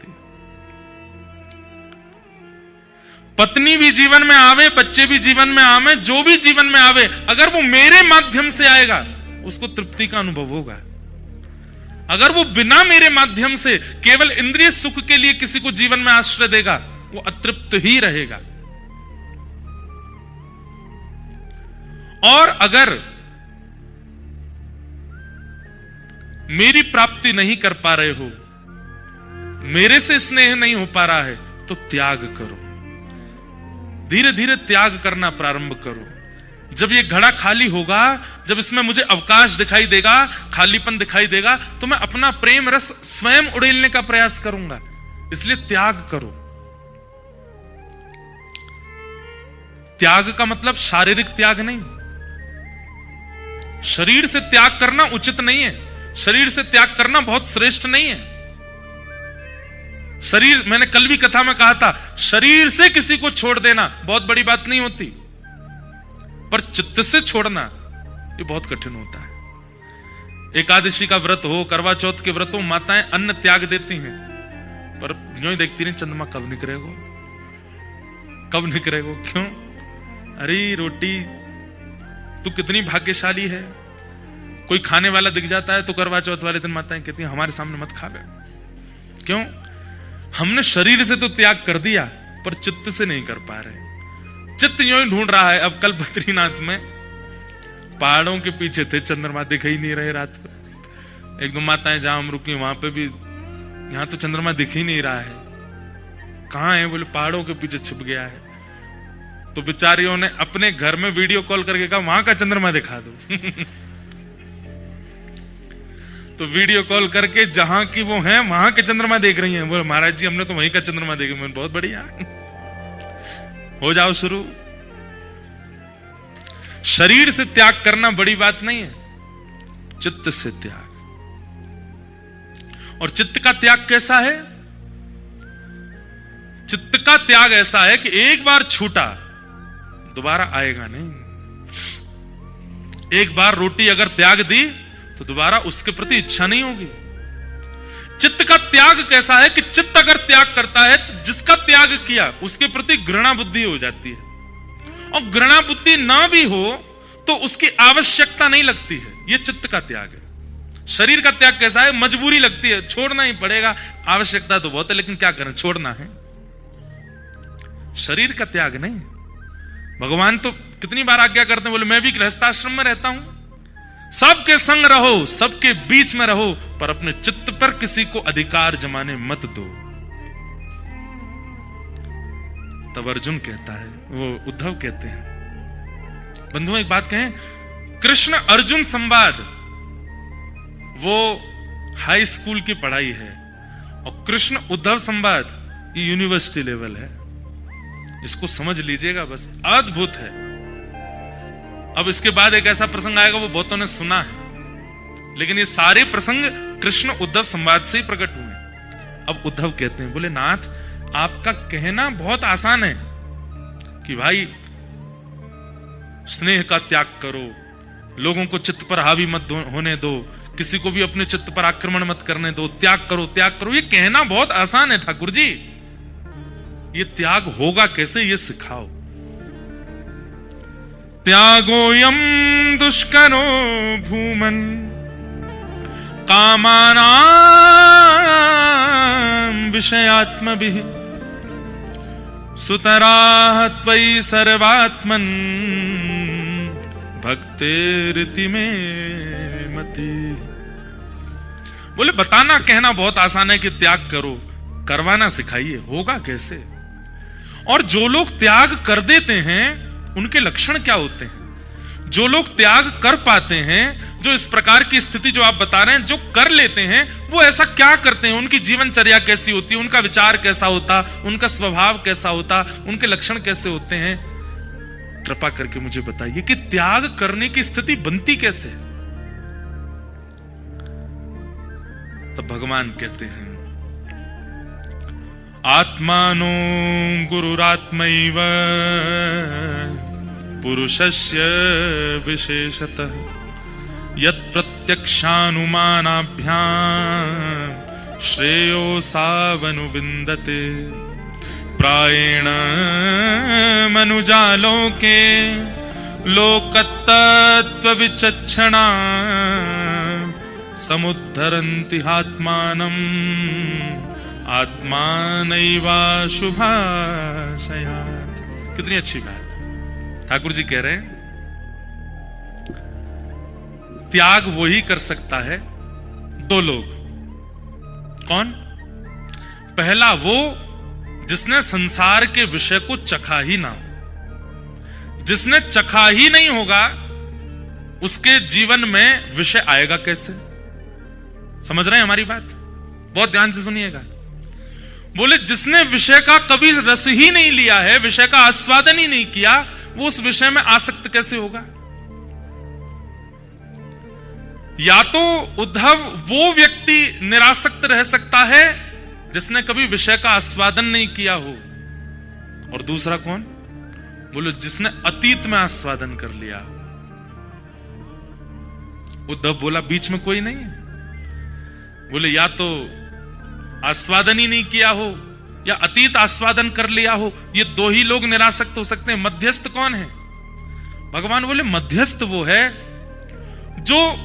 पत्नी भी जीवन में आवे, बच्चे भी जीवन में आवे, जो भी जीवन में आवे, अगर वो मेरे माध्यम से आएगा उसको तृप्ति का अनुभव होगा। अगर वो बिना मेरे माध्यम से केवल इंद्रिय सुख के लिए किसी को जीवन में आश्रय देगा, वो अतृप्त ही रहेगा। और अगर मेरी प्राप्ति नहीं कर पा रहे हो, मेरे से स्नेह नहीं हो पा रहा है, तो त्याग करो, धीरे धीरे त्याग करना प्रारंभ करो। जब ये घड़ा खाली होगा, जब इसमें मुझे अवकाश दिखाई देगा, खालीपन दिखाई देगा, तो मैं अपना प्रेम रस स्वयं उड़ेलने का प्रयास करूंगा। इसलिए त्याग करो। त्याग का मतलब शारीरिक त्याग नहीं, शरीर से त्याग करना उचित नहीं है, शरीर से त्याग करना बहुत श्रेष्ठ नहीं है। शरीर, मैंने कल भी कथा में कहा था, शरीर से किसी को छोड़ देना बहुत बड़ी बात नहीं होती, पर चित्त से छोड़ना ये बहुत कठिन होता है। एकादशी का व्रत हो, करवा चौथ के व्रत हो, माताएं अन्न त्याग देती हैं, पर यूं ही देखती नहीं चंद्रमा कब निकलेगा, कब निकलेगा। क्यों? अरे रोटी, तू कितनी भाग्यशाली है। कोई खाने वाला दिख जाता है तो करवा चौथ वाले दिन माताएं कहती हैं हमारे सामने मत खा ले। क्यों? हमने शरीर से तो त्याग कर दिया, पर चित्त से नहीं कर पा रहे। चित्त यूं ही ढूंढ रहा है। अब कल बद्रीनाथ में पहाड़ों के पीछे थे, चंद्रमा दिख ही नहीं रहे रात में। एक दो माताएं जहां हम रुकी वहां पे भी, यहां तो चंद्रमा दिख ही नहीं रहा है, कहां है? बोले पहाड़ों के पीछे छुप गया है। तो बेचारियों ने अपने घर में वीडियो कॉल करके कहा वहां का चंद्रमा दिखा दो। तो वीडियो कॉल करके जहां की वो हैं वहां के चंद्रमा देख रही हैं। बोले महाराज जी हमने तो वहीं का चंद्रमा देखा। मैंने बहुत बढ़िया, हो जाओ शुरू। शरीर से त्याग करना बड़ी बात नहीं है, चित्त से त्याग। और चित्त का त्याग कैसा है? चित्त का त्याग ऐसा है कि एक बार छूटा दोबारा आएगा नहीं। एक बार रोटी अगर त्याग दी तो दोबारा उसके प्रति इच्छा नहीं होगी। चित्त का त्याग कैसा है कि चित्त अगर त्याग करता है तो जिसका त्याग किया उसके प्रति घृणा बुद्धि हो जाती है, और घृणा बुद्धि ना भी हो तो उसकी आवश्यकता नहीं लगती है। यह चित्त का त्याग है। शरीर का त्याग कैसा है? मजबूरी लगती है, छोड़ना ही पड़ेगा, आवश्यकता तो बहुत है लेकिन क्या करें, छोड़ना है। शरीर का त्याग नहीं। भगवान तो कितनी बार आज्ञा करते हैं, बोले मैं भी गृहस्थाश्रम में रहता हूं, सबके संग रहो, सबके बीच में रहो, पर अपने चित्त पर किसी को अधिकार जमाने मत दो। तब अर्जुन कहता है, वो उद्धव कहते हैं, बंधुओं एक बात कहें, कृष्ण अर्जुन संवाद वो हाई स्कूल की पढ़ाई है, और कृष्ण उद्धव संवाद ये यूनिवर्सिटी लेवल है। इसको समझ लीजिएगा, बस अद्भुत है। अब इसके बाद एक ऐसा प्रसंग आएगा, वो बहुतों ने सुना है, लेकिन ये सारे प्रसंग कृष्ण उद्धव संवाद से ही प्रकट हुए। अब उद्धव कहते हैं, बोले नाथ आपका कहना बहुत आसान है कि भाई स्नेह का त्याग करो, लोगों को चित्त पर हावी मत होने दो, किसी को भी अपने चित्त पर आक्रमण मत करने दो, त्याग करो त्याग करो। ये कहना बहुत आसान है ठाकुर जी, ये त्याग होगा कैसे, ये सिखाओ। त्यागोयम दुष्करो भूमन कामानां विषयात्मभिः सुतराः त्वयि सर्वात्मन् भक्तेरिति मे मति। बोले बताना कहना बहुत आसान है कि त्याग करो, करवाना सिखाइए, होगा कैसे। और जो लोग त्याग कर देते हैं उनके लक्षण क्या होते हैं? जो लोग त्याग कर पाते हैं, जो इस प्रकार की स्थिति जो आप बता रहे हैं, जो कर लेते हैं, वो ऐसा क्या करते हैं? उनकी जीवनचर्या कैसी होती है, उनका विचार कैसा होता, उनका स्वभाव कैसा होता, उनके लक्षण कैसे होते हैं? कृपा करके मुझे बताइए कि त्याग करने की स्थिति बनती कैसे? तब भगवान कहते हैं, आत्मानो गुरुरात्मैव पुरुषस्य विशेषतः यत् प्रत्यक्षानुमानाभ्यां श्रेयो सावनुविन्दते प्रायेण मनुजालोके लोकतत्त्वविचक्षणा समुद्धरन्ति आत्मानम् आत्मानैवाशुभाशयात्। कितनी अच्छी बात। ठाकुर जी कह रहे हैं त्याग वही कर सकता है दो लोग। कौन? पहला वो जिसने संसार के विषय को चखा ही ना हो। जिसने चखा ही नहीं होगा उसके जीवन में विषय आएगा कैसे? समझ रहे हैं हमारी बात? बहुत ध्यान से सुनिएगा। बोले जिसने विषय का कभी रस ही नहीं लिया है, विषय का आस्वादन ही नहीं किया, वो उस विषय में आसक्त कैसे होगा? या तो उद्धव वो व्यक्ति निरासक्त रह सकता है जिसने कभी विषय का आस्वादन नहीं किया हो, और दूसरा कौन? बोलो जिसने अतीत में आस्वादन कर लिया। उद्धव बोला बीच में कोई नहीं है। बोले या तो आस्वादन ही नहीं किया हो या अतीत आस्वादन कर लिया हो, ये दो ही लोग निरासक्त हो सकते हैं। मध्यस्थ कौन है? भगवान बोले मध्यस्थ वो है जो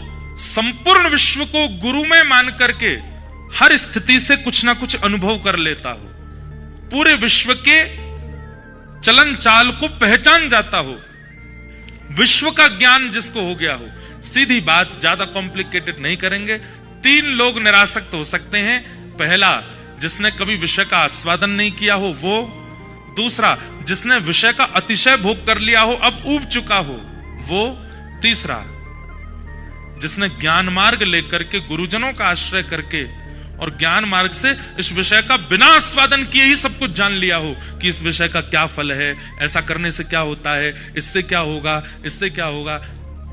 संपूर्ण विश्व को गुरु में मान करके हर स्थिति से कुछ ना कुछ अनुभव कर लेता हो, पूरे विश्व के चलन चाल को पहचान जाता हो, विश्व का ज्ञान जिसको हो गया हो। सीधी बात, ज्यादा कॉम्प्लिकेटेड नहीं करेंगे। तीन लोग निरासक्त हो सकते हैं। पहला जिसने कभी विषय का आस्वादन नहीं किया हो वो, दूसरा जिसने विषय का अतिशय भोग कर लिया हो, अब ऊब चुका हो वो, तीसरा जिसने ज्ञान मार्ग लेकर के गुरुजनों का आश्रय करके और ज्ञान मार्ग से इस विषय का बिना आस्वादन किए ही सब कुछ जान लिया हो कि इस विषय का क्या फल है, ऐसा करने से क्या होता है, इससे क्या होगा, इससे क्या होगा।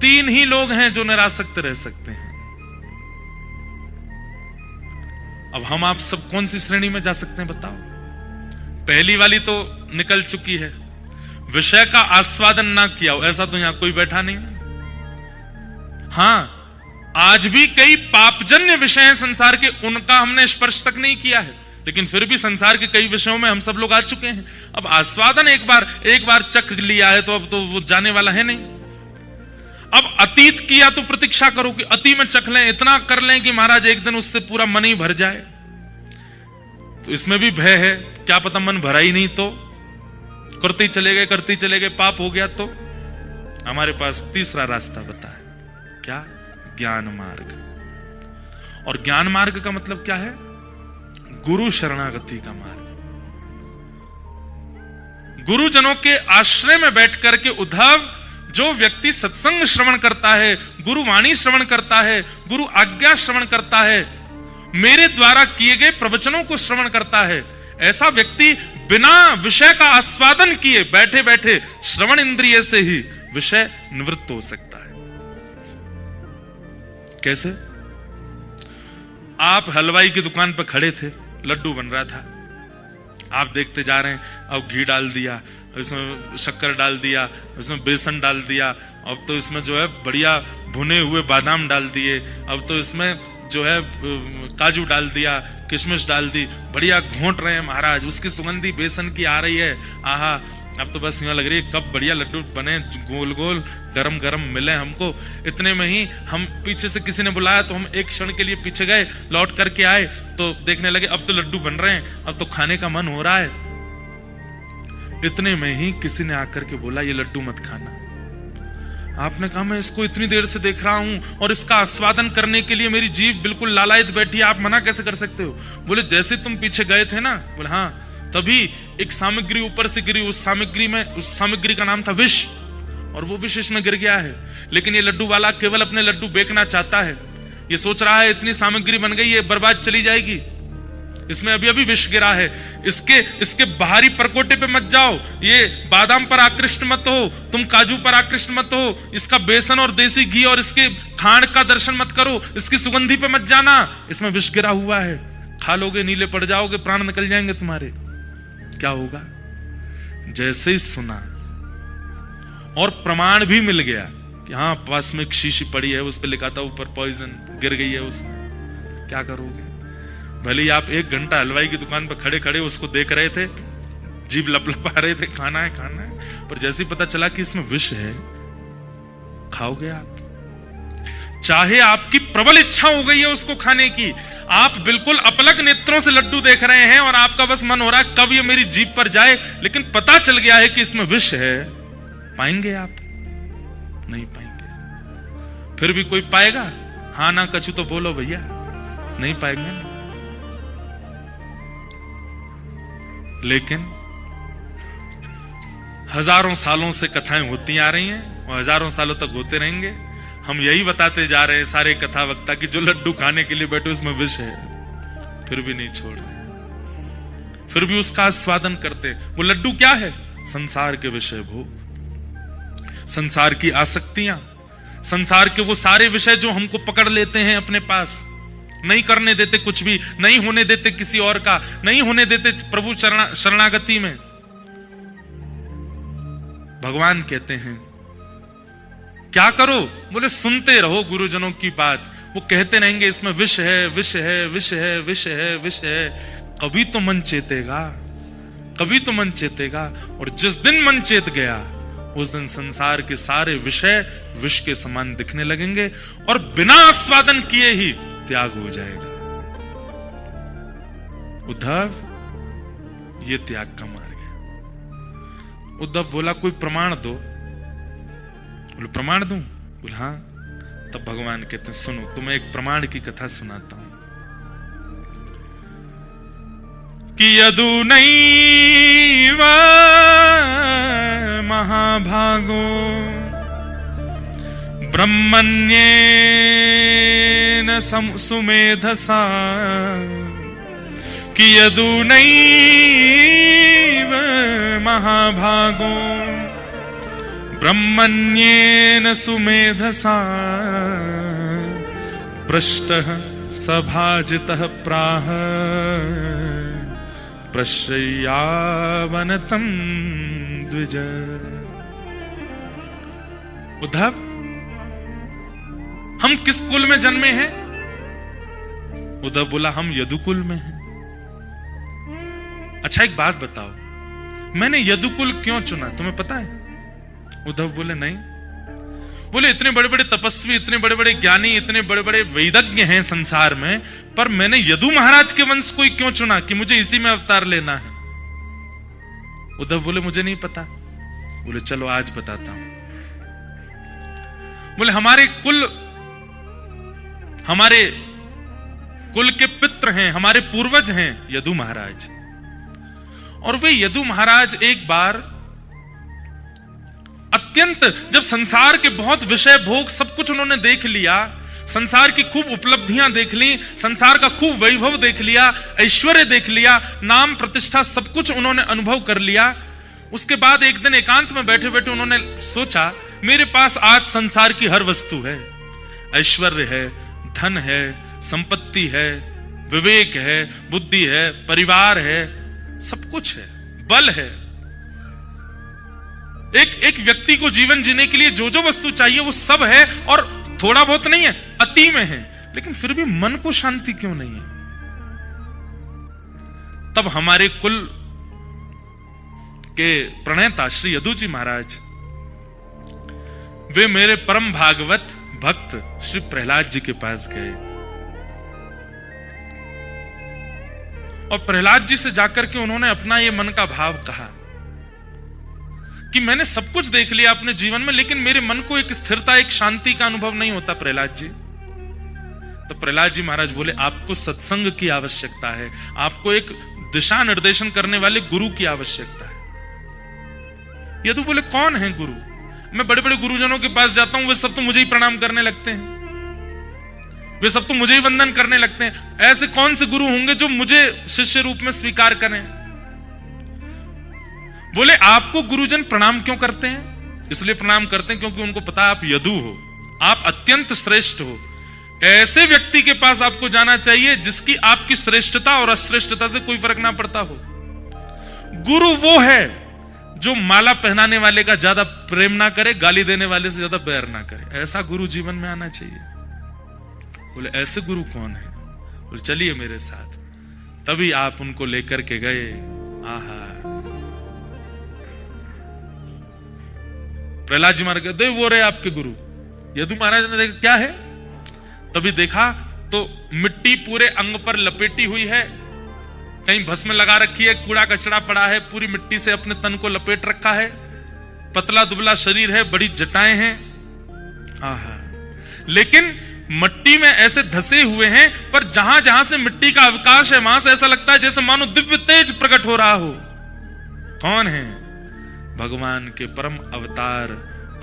तीन ही लोग हैं जो निरासक्त रह सकते हैं। अब हम आप सब कौन सी श्रेणी में जा सकते हैं बताओ? पहली वाली तो निकल चुकी है, विषय का आस्वादन ना किया हो, ऐसा तो यहां कोई बैठा नहीं है। हां, आज भी कई पापजन्य विषय हैं संसार के, उनका हमने स्पर्श तक नहीं किया है, लेकिन फिर भी संसार के कई विषयों में हम सब लोग आ चुके हैं। अब आस्वादन एक बार चख लिया है तो अब तो वो जाने वाला है नहीं। अब अतीत किया तो प्रतीक्षा करो कि अति में चख लें, इतना कर लें कि महाराज एक दिन उससे पूरा मन ही भर जाए। तो इसमें भी भय है, क्या पता मन भरा ही नहीं तो करते चले गए पाप हो गया। तो हमारे पास तीसरा रास्ता बताया, क्या? ज्ञान मार्ग। और ज्ञान मार्ग का मतलब क्या है? गुरु शरणागति का मार्ग। गुरुजनों के आश्रय में बैठ करके उद्धव जो व्यक्ति सत्संग श्रवण करता है, गुरु वाणी श्रवण करता है, गुरु आज्ञा श्रवण करता है, मेरे द्वारा किए गए प्रवचनों को श्रवण करता है, ऐसा व्यक्ति बिना विषय का आस्वादन किए बैठे बैठे श्रवण इंद्रिय से ही विषय निवृत्त हो सकता है। कैसे? आप हलवाई की दुकान पर खड़े थे, लड्डू बन रहा था, आप देखते जा रहे हैं, अब घी डाल दिया, इसमें शक्कर डाल दिया, इसमें बेसन डाल दिया, अब तो इसमें जो है बढ़िया भुने हुए बादाम डाल दिए, अब तो इसमें जो है काजू डाल दिया, किशमिश डाल दी, बढ़िया घोंट रहे हैं महाराज, उसकी सुगंधी बेसन की आ रही है, आहा, अब तो बस यूं लग रही है कब बढ़िया लड्डू बने, गोल गोल गरम गरम मिले हमको। इतने में ही हम पीछे से किसी ने बुलाया तो हम एक क्षण के लिए पीछे गए, लौट करके आए तो देखने लगे अब तो लड्डू बन रहे हैं, अब तो खाने का मन हो रहा है। इतने में ही किसी ने आकर के बोला ये लड्डू मत खाना। आपने कहा मैं इसको इतनी देर से देख रहा हूं और इसका आस्वादन करने के लिए मेरी जीभ बिल्कुल लालायित बैठी है, आप मना कैसे कर सकते हो? बोले जैसे तुम पीछे गए थे ना, बोले हाँ, तभी एक सामग्री ऊपर से गिरी, उस सामग्री का नाम था विष, और वो विष इसमें गिर गया है। लेकिन ये लड्डू वाला केवल अपने लड्डू बेचना चाहता है, ये सोच रहा है इतनी सामग्री बन गई, ये बर्बाद चली जाएगी, इसमें अभी अभी विष गिरा है, इसके बाहरी परकोटे पे मत जाओ, ये बादाम पर आकृष्ट मत हो, तुम काजू पर आकृष्ट मत हो, इसका बेसन और देसी घी और इसके खांड का दर्शन मत करो, इसकी सुगंधी पे मत जाना, इसमें विष गिरा हुआ है, खा लोगे नीले पड़ जाओगे, प्राण निकल जाएंगे तुम्हारे। क्या होगा? जैसे ही सुना और प्रमाण भी मिल गया कि हाँ पास में एक शीशी पड़ी है, उस पर लिखा था ऊपर पॉइजन, गिर गई है उसमें, क्या करोगे? भले ही आप 1 घंटा हलवाई की दुकान पर खड़े खड़े उसको देख रहे थे, जीभ लपलपा रहे थे, खाना है खाना है, पर जैसे ही पता चला कि इसमें विष है, खाओगे आप? चाहे आपकी प्रबल इच्छा हो गई है उसको खाने की, आप बिल्कुल अपलक नेत्रों से लड्डू देख रहे हैं और आपका बस मन हो रहा है कब ये मेरी जीभ पर जाए, लेकिन पता चल गया है कि इसमें विष है, पाएंगे आप? नहीं पाएंगे। फिर भी कोई पाएगा? हाँ ना कछु तो बोलो भैया, नहीं पाएंगे। लेकिन हजारों सालों से कथाएं होती आ रही हैं और हजारों सालों तक होते रहेंगे। हम यही बताते जा रहे हैं सारे कथा वक्ता कि जो लड्डू खाने के लिए बैठे उसमें विष है, फिर भी नहीं छोड़ रहे, फिर भी उसका आस्वादन करते। वो लड्डू क्या है? संसार के विषय भोग, संसार की आसक्तियां, संसार के वो सारे विषय जो हमको पकड़ लेते हैं अपने पास, नहीं करने देते कुछ भी, नहीं होने देते किसी और का, नहीं होने देते प्रभु शरणागति में। भगवान कहते हैं क्या करो? बोले सुनते रहो गुरुजनों की बात, वो कहते रहेंगे इसमें विष है, विष है, विष है, विष है, विष है, कभी तो मन चेतेगा, कभी तो मन चेतेगा। और जिस दिन मन चेत गया उस दिन संसार के सारे विषय विष के समान दिखने लगेंगे और बिना आस्वादन किए ही त्याग हो जाएगा। उद्धव, ये त्याग का मार्ग है। उद्धव बोला कोई प्रमाण दो। बोले प्रमाण दूं? बोले हाँ। तब भगवान कहते हैं सुनो, तुम्हें एक प्रमाण की कथा सुनाता हूं कि यदु नैव महाभागो ब्रह्मण्येन सुमेधसा कि यदु नैव महाभागो ब्रह्मण्येन सुमेधसा पृष्टः सभाजितः प्राह प्रश्रयावनतं द्विज। उद्धव, हम किस कुल में जन्मे हैं? उद्धव बोला हम यदुकुल में हैं। अच्छा एक बात बताओ, मैंने यदुकुल क्यों चुना, तुम्हें पता है? उद्धव बोले नहीं। बोले इतने बड़े बड़े तपस्वी, इतने बड़े बड़े ज्ञानी, इतने बड़े बड़े वैदज्ञ हैं संसार में, पर मैंने यदु महाराज के वंश को ही क्यों चुना कि मुझे इसी में अवतार लेना है? उद्धव बोले मुझे नहीं पता। बोले चलो आज बताता हूं। बोले हमारे कुल के पितृ हैं, हमारे पूर्वज हैं यदु महाराज। और वे यदु महाराज एक बार अत्यंत, जब संसार के बहुत विषय भोग सब कुछ उन्होंने देख लिया, संसार की खूब उपलब्धियां देख ली, संसार का खूब वैभव देख लिया, ऐश्वर्य देख लिया, नाम प्रतिष्ठा सब कुछ उन्होंने अनुभव कर लिया, उसके बाद एक दिन एकांत में बैठे बैठे उन्होंने सोचा मेरे पास आज संसार की हर वस्तु है, ऐश्वर्य है, धन है, संपत्ति है, विवेक है, बुद्धि है, परिवार है, सब कुछ है, बल है। एक व्यक्ति को जीवन जीने के लिए जो जो वस्तु चाहिए वो सब है, और थोड़ा बहुत नहीं है, अति में है, लेकिन फिर भी मन को शांति क्यों नहीं है? तब हमारे कुल के प्रणेता श्री यदु जी महाराज, वे मेरे परम भागवत भक्त श्री प्रहलाद जी के पास गए और प्रहलाद जी से जाकर के उन्होंने अपना ये मन का भाव कहा कि मैंने सब कुछ देख लिया अपने जीवन में, लेकिन मेरे मन को एक स्थिरता, एक शांति का अनुभव नहीं होता प्रहलाद जी। तो प्रहलाद जी महाराज बोले आपको सत्संग की आवश्यकता है, आपको एक दिशा निर्देशन करने वाले गुरु की आवश्यकता है। यदु बोले कौन है गुरु? मैं बड़े बड़े गुरुजनों के पास जाता हूं, वे सब तो मुझे ही प्रणाम करने लगते हैं, वे सब तो मुझे ही वंदन करने लगते हैं, ऐसे कौन से गुरु होंगे जो मुझे शिष्य रूप में स्वीकार करें? बोले आपको गुरुजन प्रणाम क्यों करते हैं? इसलिए प्रणाम करते हैं क्योंकि उनको पता आप यदु हो, आप अत्यंत श्रेष्ठ हो। ऐसे व्यक्ति के पास आपको जाना चाहिए जिसकी आपकी श्रेष्ठता और अश्रेष्ठता से कोई फर्क ना पड़ता हो। गुरु वो है जो माला पहनाने वाले का ज्यादा प्रेम ना करे, गाली देने वाले से ज्यादा बैर ना करे, ऐसा गुरु जीवन में आना चाहिए। बोले ऐसे गुरु कौन है? बोले चलिए मेरे साथ। तभी आप उनको लेकर के गए। आहा, प्रहलाद जी महाराज कहते वो रहे आपके गुरु। यदु महाराज ने देखा क्या है, तभी देखा तो मिट्टी पूरे अंग पर लपेटी हुई है, कहीं भस्म लगा रखी है, कूड़ा कचरा पड़ा है, पूरी मिट्टी से अपने तन को लपेट रखा है, पतला दुबला शरीर है, बड़ी जटाएं हैं। आहा, लेकिन मिट्टी में ऐसे धसे हुए हैं, पर जहां जहां से मिट्टी का अवकाश है वहां से ऐसा लगता है जैसे मानो दिव्य तेज प्रकट हो रहा हो। कौन है? भगवान के परम अवतार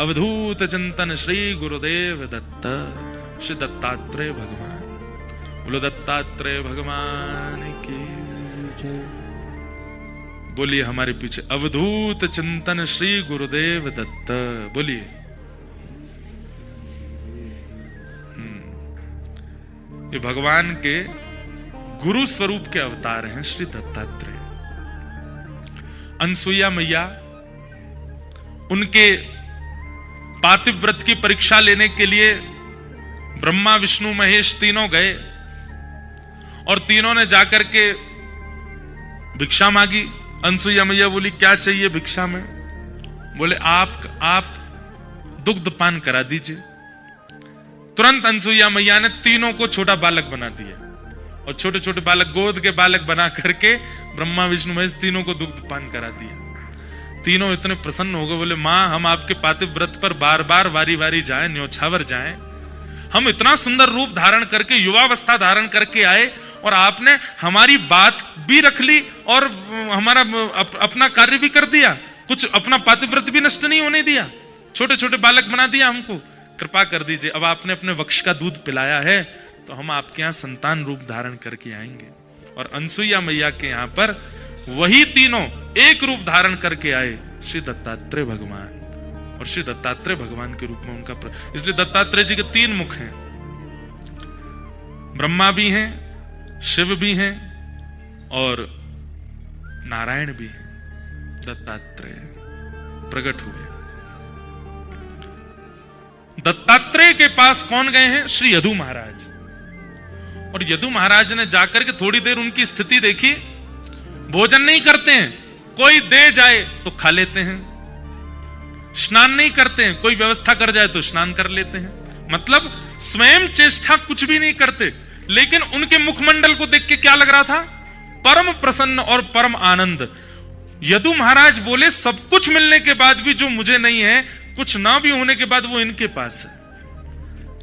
अवधूत चिंतन श्री गुरुदेव दत्त श्री दत्तात्रेय भगवान। बोलो दत्तात्रेय भगवान की। बोलिए हमारे पीछे अवधूत चिंतन श्री गुरुदेव दत्त। बोलिए। ये भगवान के गुरु स्वरूप के अवतार हैं श्री दत्तात्रेय। अनसुईया मैया उनके पातिव्रत की परीक्षा लेने के लिए ब्रह्मा विष्णु महेश तीनों गए और तीनों ने जाकर के भिक्षा मांगी। अनसुईया मैया बोली क्या चाहिए भिक्षा में? बोले आप दुग्ध पान करा दीजिए। तुरंत अनसुईया मैया ने तीनों को छोटा बालक बना दिया और छोटे छोटे बालक, गोद के बालक बना करके ब्रह्मा विष्णु महेश तीनों को दुग्ध पान करा दिया। तीनों इतने प्रसन्न हो गए, बोले मां हम आपके पातिव्रत पर बार बार वारी वारी जाएं, न्योछावर जाएं। हम इतना सुंदर रूप धारण करके, युवावस्था धारण करके आए और आपने हमारी बात भी रख ली और हमारा अपना कार्य भी कर दिया, कुछ अपना पातिव्रत भी नष्ट नहीं होने दिया, छोटे छोटे बालक बना दिया हमको। कृपा कर दीजिए, अब आपने अपने वक्ष का दूध पिलाया है तो हम आपके यहाँ संतान रूप धारण करके आएंगे। और अनसुईया मैया के यहाँ पर वही तीनों एक रूप धारण करके आए, श्री दत्तात्रेय भगवान। और श्री दत्तात्रेय भगवान के रूप में उनका इसलिए दत्तात्रेय जी के 3 मुख हैं, ब्रह्मा भी हैं, शिव भी हैं और नारायण भी हैं। दत्तात्रेय प्रकट हुए। दत्तात्रेय के पास कौन गए हैं? श्री यदु महाराज। और यदु महाराज ने जाकर के थोड़ी देर उनकी स्थिति देखी। भोजन नहीं करते हैं, कोई दे जाए तो खा लेते हैं, स्नान नहीं करते हैं, कोई व्यवस्था कर जाए तो स्नान कर लेते हैं, मतलब स्वयं चेष्टा कुछ भी नहीं करते। लेकिन उनके मुखमंडल को देख के क्या लग रहा था? परम प्रसन्न और परम आनंद। यदु महाराज बोले सब कुछ मिलने के बाद भी जो मुझे नहीं है, कुछ ना भी होने के बाद वो इनके पास है।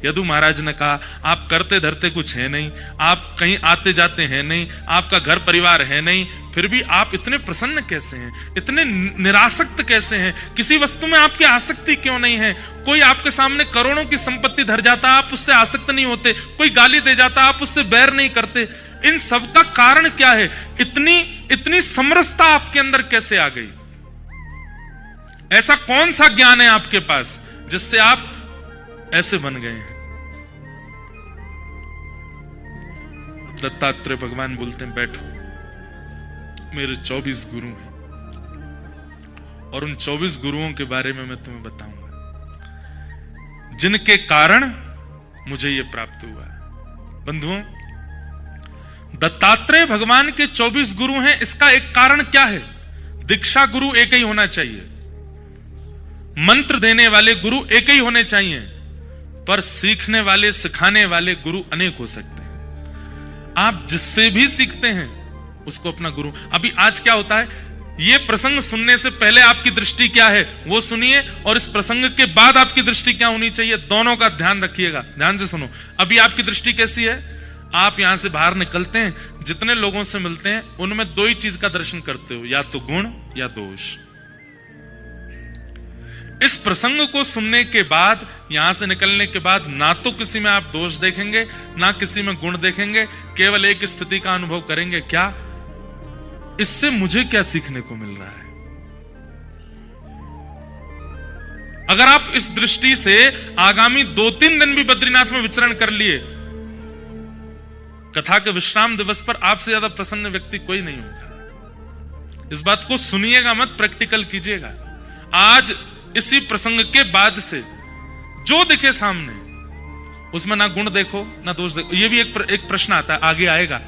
यदु महाराज ने कहा, आप करते धरते कुछ है नहीं, आप कहीं आते जाते हैं नहीं, आपका घर परिवार है नहीं, फिर भी आप इतने प्रसन्न कैसे हैं, इतने निरासक्त कैसे हैं, किसी वस्तु में आपकी आसक्ति क्यों नहीं है? कोई आपके सामने करोड़ों की संपत्ति धर जाता, आप उससे आसक्त नहीं होते, कोई गाली दे जाता, आप उससे बैर नहीं करते। इन सब का कारण क्या है? इतनी समरसता आपके अंदर कैसे आ गई? ऐसा कौन सा ज्ञान है आपके पास जिससे आप ऐसे बन गए हैं? दत्तात्रेय भगवान बोलते हैं, बैठो, मेरे 24 गुरु हैं और उन 24 गुरुओं के बारे में मैं तुम्हें बताऊंगा, जिनके कारण मुझे यह प्राप्त हुआ। बंधुओं, दत्तात्रेय भगवान के 24 गुरु हैं, इसका एक कारण क्या है? दीक्षा गुरु एक ही होना चाहिए, मंत्र देने वाले गुरु एक ही होने चाहिए, पर सीखने वाले, सिखाने वाले गुरु अनेक हो सकते हैं। आप जिससे भी सीखते हैं उसको अपना गुरु। अभी आज क्या होता है, ये प्रसंग सुनने से पहले आपकी दृष्टि क्या है वो सुनिए, और इस प्रसंग के बाद आपकी दृष्टि क्या होनी चाहिए, दोनों का ध्यान रखिएगा। ध्यान से सुनो। अभी आपकी दृष्टि कैसी है? आप यहां से बाहर निकलते हैं, जितने लोगों से मिलते हैं उनमें दो ही चीज का दर्शन करते हो, या तो गुण या दोष। इस प्रसंग को सुनने के बाद, यहां से निकलने के बाद, ना तो किसी में आप दोष देखेंगे, ना किसी में गुण देखेंगे, केवल एक स्थिति का अनुभव करेंगे, क्या इससे मुझे क्या सीखने को मिल रहा है। अगर आप इस दृष्टि से आगामी 2-3 दिन भी बद्रीनाथ में विचरण कर लिए, कथा के विश्राम दिवस पर आपसे ज्यादा प्रसन्न व्यक्ति कोई नहीं होगा। इस बात को सुनिएगा मत, प्रैक्टिकल कीजिएगा। आज इसी प्रसंग के बाद से जो दिखे सामने, उसमें ना गुण देखो ना दोष देखो। ये भी एक प्रश्न आता है, आगे आएगा।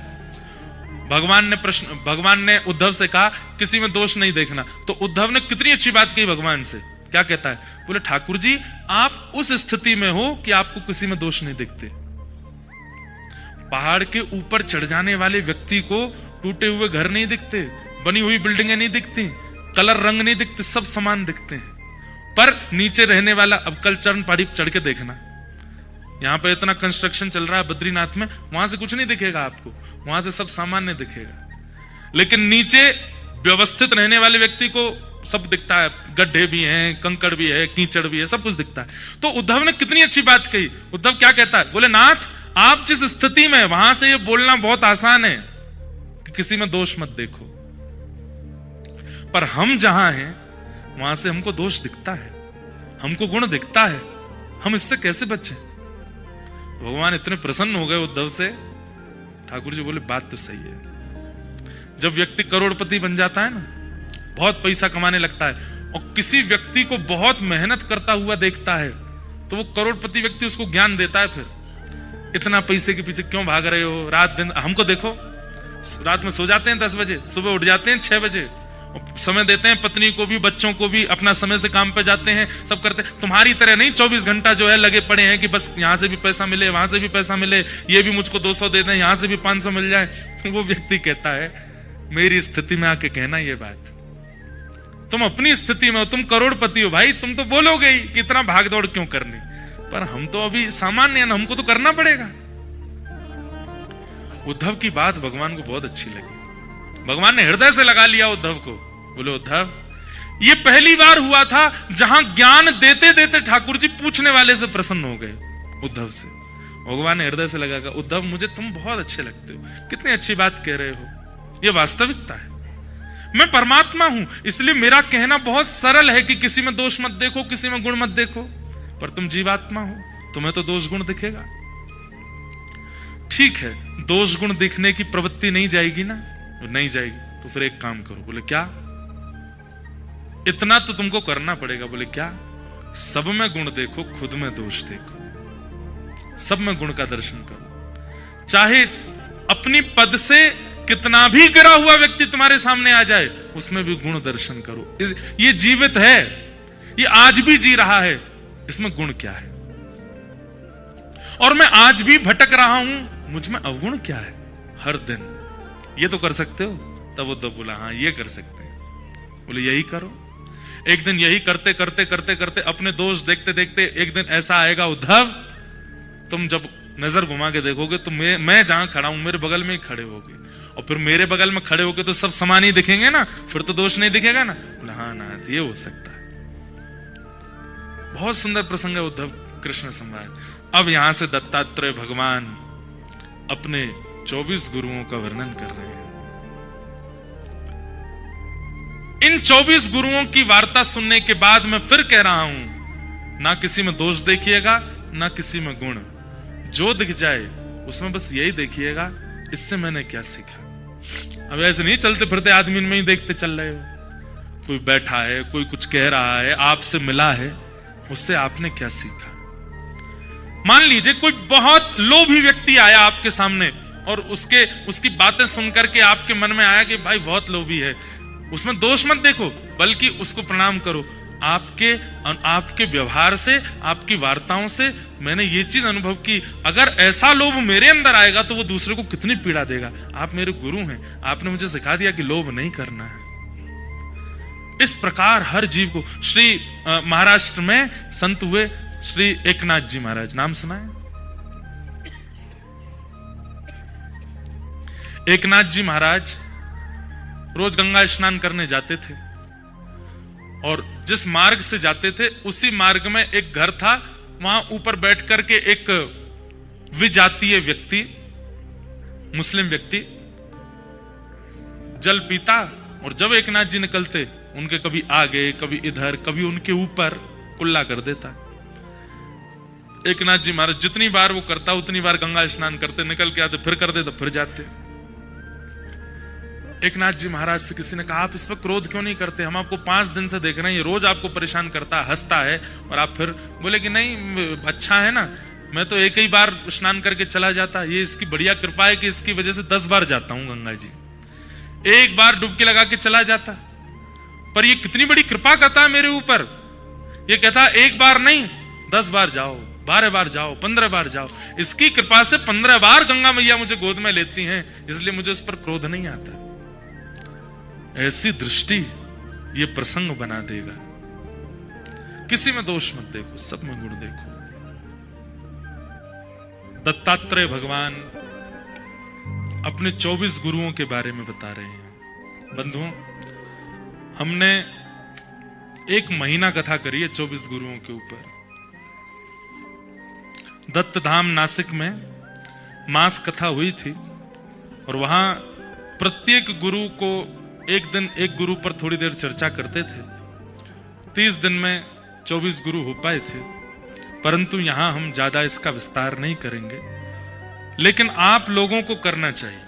भगवान ने उद्धव से कहा किसी में दोष नहीं देखना, तो उद्धव ने कितनी अच्छी बात कही भगवान से। क्या कहता है? बोले, ठाकुर जी आप उस स्थिति में हो कि आपको किसी में दोष नहीं दिखते। पहाड़ के ऊपर चढ़ जाने वाले व्यक्ति को टूटे हुए घर नहीं दिखते, बनी हुई बिल्डिंगें नहीं दिखती, कलर रंग नहीं दिखते, सब समान दिखते हैं। पर नीचे रहने वाला, अब कल चरण पहाड़ी चढ़ के देखना, यहां पे इतना कंस्ट्रक्शन चल रहा है बद्रीनाथ में, वहां से कुछ नहीं दिखेगा आपको, वहां से सब सामान्य दिखेगा। लेकिन नीचे व्यवस्थित रहने वाले व्यक्ति को सब दिखता है, गड्ढे भी हैं, कंकड़ भी है, कीचड़ भी है, सब कुछ दिखता है। तो उद्धव ने कितनी अच्छी बात कही। उद्धव क्या कहता है? बोले, नाथ आप जिस स्थिति में, वहां से ये बोलना बहुत आसान है कि किसी में दोष मत देखो, पर हम जहां हैं वहां से हमको दोष दिखता है, हमको गुण दिखता है, हम इससे कैसे बचें? भगवान इतने प्रसन्न हो गए उद्धव से। ठाकुर जी बोले, बात तो सही है। जब व्यक्ति करोड़पति बन जाता है ना, बहुत पैसा कमाने लगता है, और किसी व्यक्ति को बहुत मेहनत करता हुआ देखता है, तो वो करोड़पति व्यक्ति उसको ज्ञान देता है, फिर इतना पैसे के पीछे क्यों भाग रहे हो, रात दिन हमको देखो, रात में सो जाते हैं 10 बजे, सुबह उठ जाते हैं 6 बजे, समय देते हैं पत्नी को भी, बच्चों को भी, अपना समय से काम पे जाते हैं, सब करते हैं। तुम्हारी तरह नहीं 24 घंटा जो है लगे पड़े हैं कि बस यहां से भी पैसा मिले, वहां से भी पैसा मिले, ये भी मुझको 200 दे दें, यहां से भी 500 मिल जाए। वो व्यक्ति कहता है, मेरी स्थिति में आके कहना ये बात, तुम अपनी स्थिति में हो, तुम करोड़पति हो भाई, तुम तो बोलोगे ही कि इतना भाग दौड़ क्यों करनी, पर हम तो अभी सामान्य हैं, हमको तो करना पड़ेगा। उद्धव की बात भगवान को बहुत अच्छी लगी। भगवान ने हृदय से लगा लिया उद्धव को। बोले, उद्धव ये पहली बार हुआ था जहां ज्ञान देते देते ठाकुर जी पूछने वाले से प्रसन्न हो गए, उद्धव से। भगवान ने हृदय से लगा, उद्धव मुझे तुम बहुत अच्छे लगते हो, कितनी अच्छी बात कह रहे हो, ये वास्तविकता है। मैं परमात्मा हूं, इसलिए मेरा कहना बहुत सरल है कि किसी में दोष मत देखो, किसी में गुण मत देखो, पर तुम जीवात्मा हो, तुम्हें तो दोष गुण दिखेगा। ठीक है, दोष गुण दिखने की प्रवृत्ति नहीं जाएगी ना, नहीं जाएगी तो फिर एक काम करो। बोले, क्या? इतना तो तुमको करना पड़ेगा। बोले, क्या? सब में गुण देखो, खुद में दोष देखो, सब में गुण का दर्शन करो। चाहे अपनी पद से कितना भी गिरा हुआ व्यक्ति तुम्हारे सामने आ जाए, उसमें भी गुण दर्शन करो। ये जीवित है, ये आज भी जी रहा है, इसमें गुण क्या है? और मैं आज भी भटक रहा हूं, मुझ में अवगुण क्या है? हर दिन ये तो कर सकते हो। तब वो तो बोला, हाँ ये कर सकते हैं। बोले, यही करो। एक दिन यही करते करते करते करते अपने दोष देखते देखते एक दिन ऐसा आएगा उद्धव तुम जब नजर घुमा के देखोगे तो मैं जहां खड़ा हूं मेरे बगल में ही खड़े होगे, और फिर मेरे बगल में खड़े होगे तो सब समान ही दिखेंगे ना, फिर तो दोष नहीं दिखेगा ना। हाँ नाथ, ये हो सकता है। बहुत सुंदर प्रसंग है उद्धव कृष्ण संवाद। अब यहां से दत्तात्रेय भगवान अपने 24 गुरुओं का वर्णन कर रहे हैं। इन 24 गुरुओं की वार्ता सुनने के बाद मैं फिर कह रहा हूं, ना किसी में दोष देखिएगा ना किसी में गुण, जो दिख जाए उसमें बस यही देखिएगा इससे मैंने क्या सीखा। अब ऐसे नहीं चलते फिरते आदमी में ही देखते चल रहे हो, कोई बैठा है, कोई कुछ कह रहा है, आपसे मिला है, उससे आपने क्या सीखा। मान लीजिए कोई बहुत लोभी व्यक्ति आया आपके सामने और उसकी बातें सुनकर के आपके मन में आया कि भाई बहुत लोभी है, उसमें दोष मत देखो, बल्कि उसको प्रणाम करो। आपके व्यवहार से, आपकी वार्ताओं से मैंने ये चीज अनुभव की, अगर ऐसा लोभ मेरे अंदर आएगा तो वो दूसरे को कितनी पीड़ा देगा। आप मेरे गुरु हैं, आपने मुझे सिखा दिया कि लोभ नहीं करना है। इस प्रकार हर जीव को श्री महाराष्ट्र में संत हुए श्री एकनाथ जी महाराज, नाम सुना है? एकनाथ जी महाराज रोज गंगा स्नान करने जाते थे, और जिस मार्ग से जाते थे उसी मार्ग में एक घर था। वहां ऊपर बैठ करके एक विजातीय व्यक्ति, मुस्लिम व्यक्ति जल पीता, और जब एकनाथ जी निकलते उनके कभी आगे कभी इधर कभी उनके ऊपर कुल्ला कर देता। एकनाथ जी महाराज जितनी बार वो करता उतनी बार गंगा स्नान करते, निकल के आते, फिर कर देते, फिर जाते। एकनाथ जी महाराज से किसी ने कहा, आप इस पर क्रोध क्यों नहीं करते, हम आपको 5 दिन से देख रहे हैं, ये रोज आपको परेशान करता है, हंसता है, और आप फिर बोले कि नहीं अच्छा है ना, मैं तो एक ही बार स्नान करके चला जाता, ये इसकी बढ़िया कृपा है कि इसकी वजह से 10 बार जाता हूं गंगा जी, एक बार डुबकी लगा के चला जाता, पर ये कितनी बड़ी कृपा करता है मेरे ऊपर। ये कहता एक बार नहीं 10 बार जाओ, 12 बार जाओ, 15 बार जाओ, इसकी कृपा से 15 बार गंगा मैया मुझे गोद में लेती हैं, इसलिए मुझे उस पर क्रोध नहीं आता। ऐसी दृष्टि ये प्रसंग बना देगा। किसी में दोष मत देखो, सब में गुण देखो। दत्तात्रेय भगवान अपने 24 गुरुओं के बारे में बता रहे हैं। बंधुओं, हमने 1 महीना कथा करी है 24 गुरुओं के ऊपर। दत्त धाम नासिक में मास कथा हुई थी, और वहां प्रत्येक गुरु को एक दिन एक गुरु पर थोड़ी देर चर्चा करते थे। 30 दिन में 24 गुरु हो पाए थे, परंतु यहां हम ज्यादा इसका विस्तार नहीं करेंगे, लेकिन आप लोगों को करना चाहिए।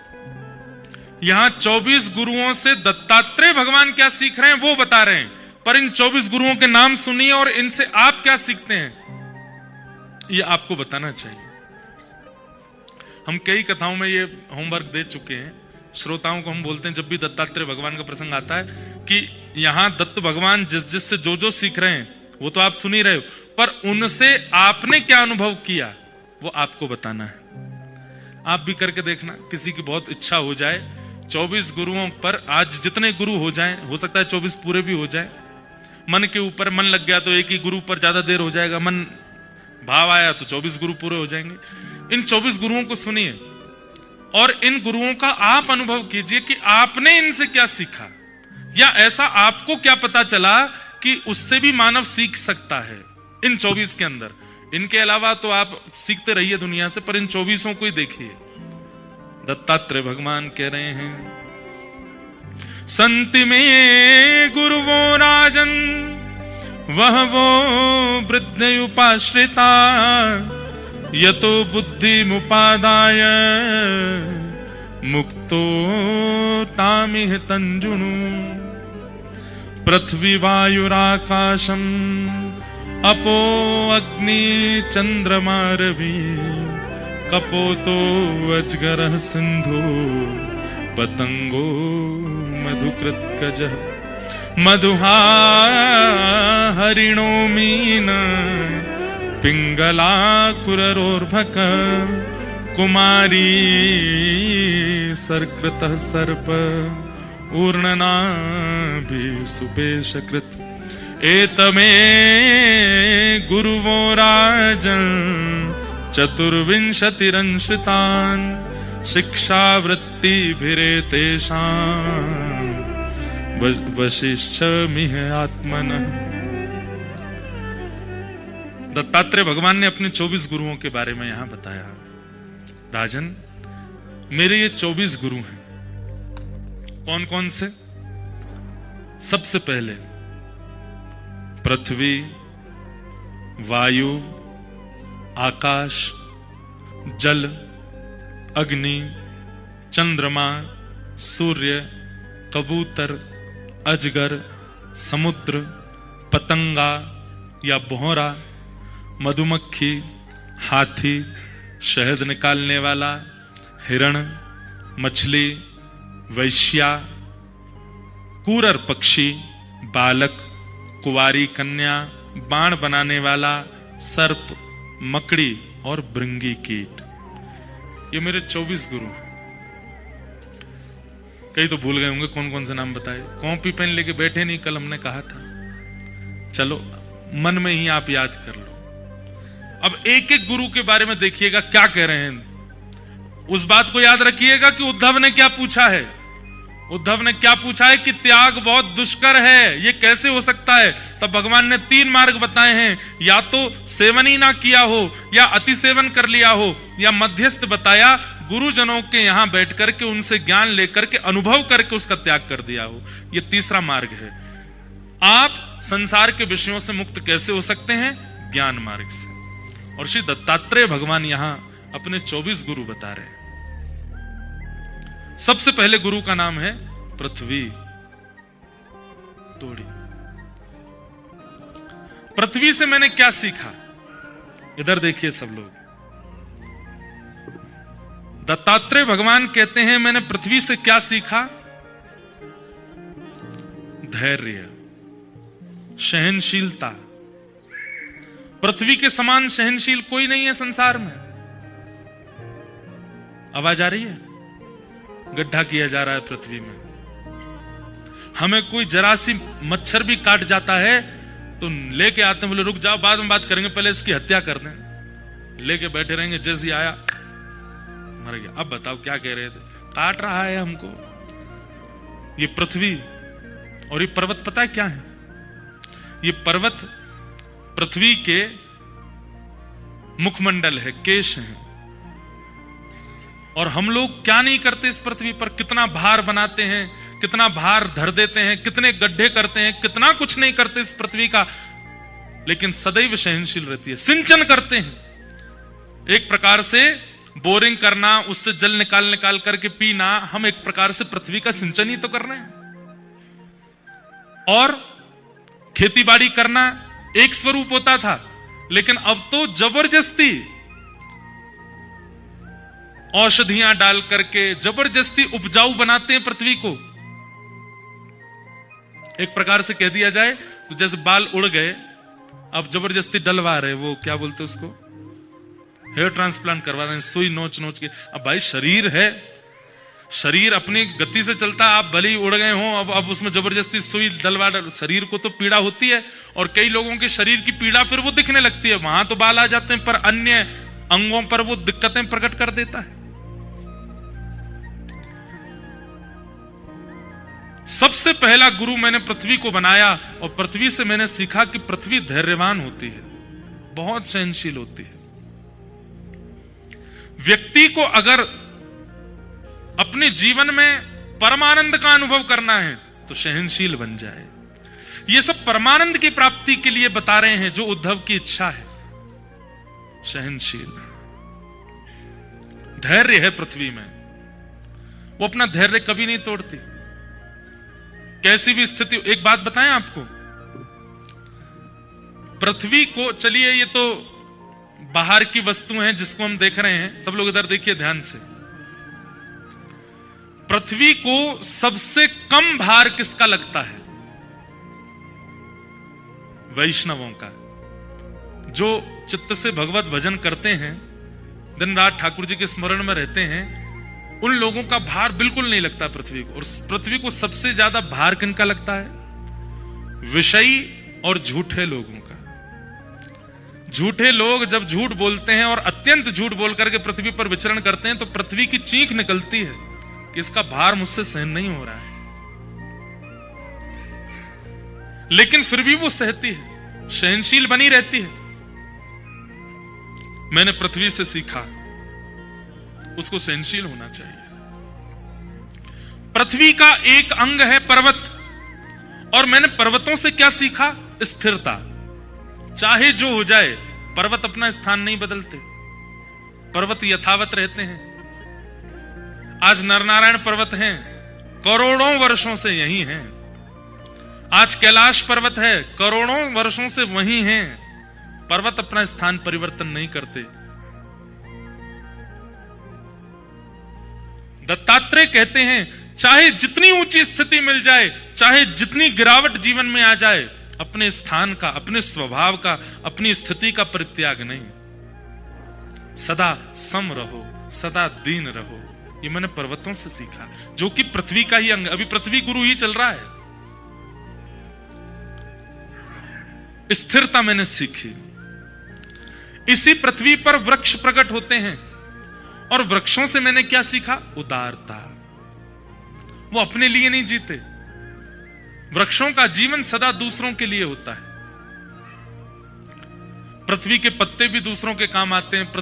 यहां 24 गुरुओं से दत्तात्रेय भगवान क्या सीख रहे हैं वो बता रहे हैं, पर इन 24 गुरुओं के नाम सुनिए और इनसे आप क्या सीखते हैं ये आपको बताना चाहिए। हम कई कथाओं में ये होमवर्क दे चुके हैं। श्रोताओं को हम बोलते हैं जब भी दत्तात्रेय भगवान का प्रसंग आता है कि यहां दत्त भगवान जिस से जो सीख रहे हैं वो तो आप सुन ही रहे हो, पर उनसे आपने क्या अनुभव किया वो आपको बताना है। आप भी करके देखना, किसी की बहुत इच्छा हो जाए 24 गुरुओं पर, आज जितने गुरु हो जाएं, हो सकता है 24 पूरे भी हो जाए। मन के ऊपर मन लग गया तो एक ही गुरु पर ज्यादा देर हो जाएगा, मन भाव आया तो 24 गुरु पूरे हो जाएंगे। इन 24 गुरुओं को सुनिए और इन गुरुओं का आप अनुभव कीजिए कि आपने इनसे क्या सीखा, या ऐसा आपको क्या पता चला कि उससे भी मानव सीख सकता है इन 24 के अंदर। इनके अलावा तो आप सीखते रहिए दुनिया से, पर इन 24 को ही देखिए। दत्तात्रेय भगवान कह रहे हैं, संति में गुरु वो राजन वह वो वृद्ध उपाश्रिता, यतो बुद्धि मुपादाय मुक्तो तामिह तंजुनु, पृथ्वी वायुराकाशम अपो अग्नि चंद्रमा रवि, कपोतो अजगरः सिंधु पतंगो मधुकृत्कजः, मधुहा हरिणो मीन पिंगला कुररोर्भक, कुमारी सर्कृतः सर्प ऊर्णनाभि सुपेशकृत, एतमे गुरुवो राजन् चतुर्विंशतिरंशितान् शिक्षावृत्तिभिरेतेषाम् वशिष्ठमिह आत्मनः। दत्तात्रेय भगवान ने अपने 24 गुरुओं के बारे में यहां बताया, राजन मेरे ये 24 गुरु हैं। कौन कौन से? सबसे पहले पृथ्वी, वायु, आकाश, जल, अग्नि, चंद्रमा, सूर्य, कबूतर, अजगर, समुद्र, पतंगा या भौरा, मधुमक्खी, हाथी, शहद निकालने वाला, हिरण, मछली, वैश्या, कूरर पक्षी, बालक, कुंवारी कन्या, बाण बनाने वाला, सर्प, मकड़ी और भृंगी कीट। ये मेरे 24 गुरु हैं। कई तो भूल गए होंगे कौन कौन से नाम बताए। कॉपी पेन लेके बैठे नहीं, कल हमने कहा था। चलो मन में ही आप याद कर लो। अब एक एक गुरु के बारे में देखिएगा क्या कह रहे हैं। उस बात को याद रखिएगा कि उद्धव ने क्या पूछा है। उद्धव ने क्या पूछा है कि त्याग बहुत दुष्कर है, ये कैसे हो सकता है। तब भगवान ने 3 मार्ग बताए हैं, या तो सेवन ही ना किया हो, या अति सेवन कर लिया हो, या मध्यस्थ बताया गुरुजनों के यहां बैठ करके उनसे ज्ञान लेकर के अनुभव करके उसका त्याग कर दिया हो। ये तीसरा मार्ग है। आप संसार के विषयों से मुक्त कैसे हो सकते हैं? ज्ञान मार्ग से। और श्री दत्तात्रेय भगवान यहां अपने 24 गुरु बता रहे हैं। सबसे पहले गुरु का नाम है पृथ्वी। तोड़ी। पृथ्वी से मैंने क्या सीखा? इधर देखिए सब लोग। दत्तात्रेय भगवान कहते हैं मैंने पृथ्वी से क्या सीखा? धैर्य, सहनशीलता। पृथ्वी के समान सहनशील कोई नहीं है संसार में। आवाज आ रही है? गड्ढा किया जा रहा है पृथ्वी में। हमें कोई जरा सी मच्छर भी काट जाता है तो लेके आते हैं, बोले रुक जाओ बाद में बात करेंगे, पहले इसकी हत्या कर दें। लेके बैठे रहेंगे, जैसे आया मर गया। अब बताओ क्या कह रहे थे? काट रहा है हमको। ये पृथ्वी और ये पर्वत पता है क्या है? ये पर्वत पृथ्वी के मुखमंडल है, केश है। और हम लोग क्या नहीं करते इस पृथ्वी पर? कितना भार बनाते हैं, कितना भार धर देते हैं, कितने गड्ढे करते हैं, कितना कुछ नहीं करते इस पृथ्वी का, लेकिन सदैव सहनशील रहती है। सिंचन करते हैं, एक प्रकार से बोरिंग करना, उससे जल निकाल करके पीना, हम एक प्रकार से पृथ्वी का सिंचन ही तो कर रहे हैं। और खेतीबाड़ी करना एक स्वरूप होता था, लेकिन अब तो जबरदस्ती औषधियां डाल करके जबरदस्ती उपजाऊ बनाते हैं पृथ्वी को। एक प्रकार से कह दिया जाए तो जैसे बाल उड़ गए, अब जबरदस्ती डलवा रहे, वो क्या बोलते उसको, हेयर ट्रांसप्लांट करवा रहे हैं, सुई नोच नोच के। अब भाई शरीर है, शरीर अपनी गति से चलता है, आप भले ही उड़ गए हो, अब उसमें जबरदस्ती सुई डलवा, शरीर को तो पीड़ा होती है। और कई लोगों के शरीर की पीड़ा फिर वो दिखने लगती है, वहां तो बाल आ जाते हैं पर अन्य अंगों पर वो दिक्कतें प्रकट कर देता है। सबसे पहला गुरु मैंने पृथ्वी को बनाया और पृथ्वी से मैंने सीखा कि पृथ्वी धैर्यवान होती है, बहुत सहनशील होती है। व्यक्ति को अगर अपने जीवन में परमानंद का अनुभव करना है तो सहनशील बन जाए। ये सब परमानंद की प्राप्ति के लिए बता रहे हैं, जो उद्धव की इच्छा है। सहनशील, धैर्य है पृथ्वी में, वो अपना धैर्य कभी नहीं तोड़ती, कैसी भी स्थिति। एक बात बताएं आपको, पृथ्वी को, चलिए ये तो बाहर की वस्तु हैं जिसको हम देख रहे हैं, सब लोग इधर देखिए ध्यान से। पृथ्वी को सबसे कम भार किसका लगता है? वैष्णवों का, जो चित्त से भगवत भजन करते हैं, दिन रात ठाकुर जी के स्मरण में रहते हैं, उन लोगों का भार बिल्कुल नहीं लगता पृथ्वी को। और पृथ्वी को सबसे ज्यादा भार किनका लगता है? विषयी और झूठे लोगों का। झूठे लोग जब झूठ बोलते हैं और अत्यंत झूठ बोल करके पृथ्वी पर विचरण करते हैं तो पृथ्वी की चीख निकलती है कि इसका भार मुझसे सहन नहीं हो रहा है, लेकिन फिर भी वो सहती है, सहनशील बनी रहती है। मैंने पृथ्वी से सीखा उसको सहनशील होना चाहिए। पृथ्वी का एक अंग है पर्वत, और मैंने पर्वतों से क्या सीखा? स्थिरता। चाहे जो हो जाए, पर्वत अपना स्थान नहीं बदलते, पर्वत यथावत रहते हैं। आज नरनारायण पर्वत हैं, करोड़ों वर्षों से यही हैं। आज कैलाश पर्वत है, करोड़ों वर्षों से वही हैं। पर्वत अपना स्थान परिवर्तन नहीं करते। दत्तात्रेय कहते हैं चाहे जितनी ऊंची स्थिति मिल जाए, चाहे जितनी गिरावट जीवन में आ जाए, अपने स्थान का, अपने स्वभाव का, अपनी स्थिति का परित्याग नहीं। सदा सम रहो, सदा दीन रहो। ये मैंने पर्वतों से सीखा, जो कि पृथ्वी का ही अंग। अभी पृथ्वी गुरु ही चल रहा है। स्थिरता मैंने सीखी। इसी पृथ्वी पर वृक्ष प्रकट होते हैं, और वृक्षों से मैंने क्या सीखा? उदारता। वो अपने लिए नहीं जीते। वृक्षों का जीवन सदा दूसरों के लिए होता है। पृथ्वी के पत्ते भी दूसरों के काम आते हैं,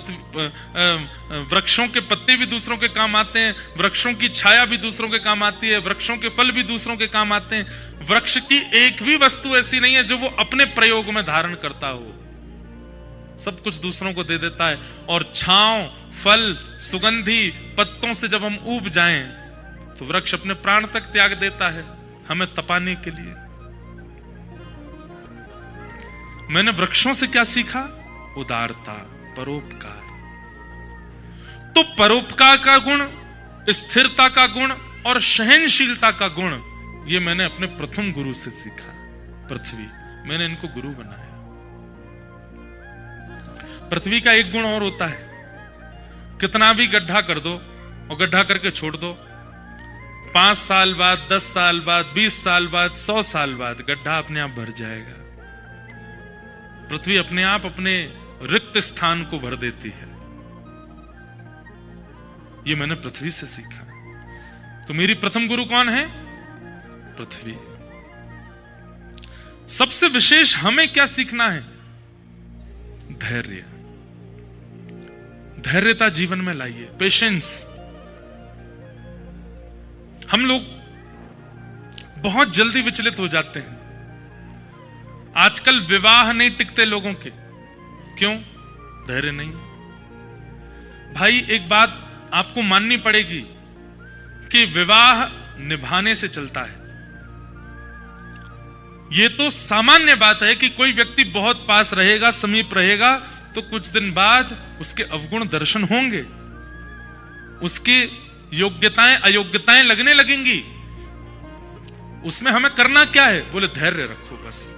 वृक्षों के पत्ते भी दूसरों के काम आते हैं, वृक्षों की छाया भी दूसरों के काम आती है, वृक्षों के फल भी दूसरों के काम आते हैं। वृक्ष की एक भी वस्तु ऐसी नहीं है जो वो अपने प्रयोग में धारण करता हो। सब कुछ दूसरों को दे देता है। और छांव, फल, सुगंधी पत्तों से जब हम ऊब जाएं तो वृक्ष अपने प्राण तक त्याग देता है हमें तपाने के लिए। मैंने वृक्षों से क्या सीखा? उदारता, परोपकार। तो परोपकार का गुण, स्थिरता का गुण और सहनशीलता का गुण, ये मैंने अपने प्रथम गुरु से सीखा। पृथ्वी, मैंने इनको गुरु बनाया। पृथ्वी का एक गुण और होता है, कितना भी गड्ढा कर दो और गड्ढा करके छोड़ दो, 5 साल बाद, 10 साल बाद, 20 साल बाद, 100 साल बाद गड्ढा अपने आप भर जाएगा। पृथ्वी अपने आप अपने रिक्त स्थान को भर देती है। ये मैंने पृथ्वी से सीखा। तो मेरी प्रथम गुरु कौन है? पृथ्वी। सबसे विशेष हमें क्या सीखना है? धैर्य। धैर्यता जीवन में लाइए, पेशेंस। हम लोग बहुत जल्दी विचलित हो जाते हैं। आजकल विवाह नहीं टिकते लोगों के। क्यों? धैर्य नहीं। भाई एक बात आपको माननी पड़ेगी कि विवाह निभाने से चलता है। यह तो सामान्य बात है कि कोई व्यक्ति बहुत पास रहेगा, समीप रहेगा, तो कुछ दिन बाद उसके अवगुण दर्शन होंगे, उसकी योग्यताएं अयोग्यताएं लगने लगेंगी। उसमें हमें करना क्या है? बोले धैर्य रखो, बस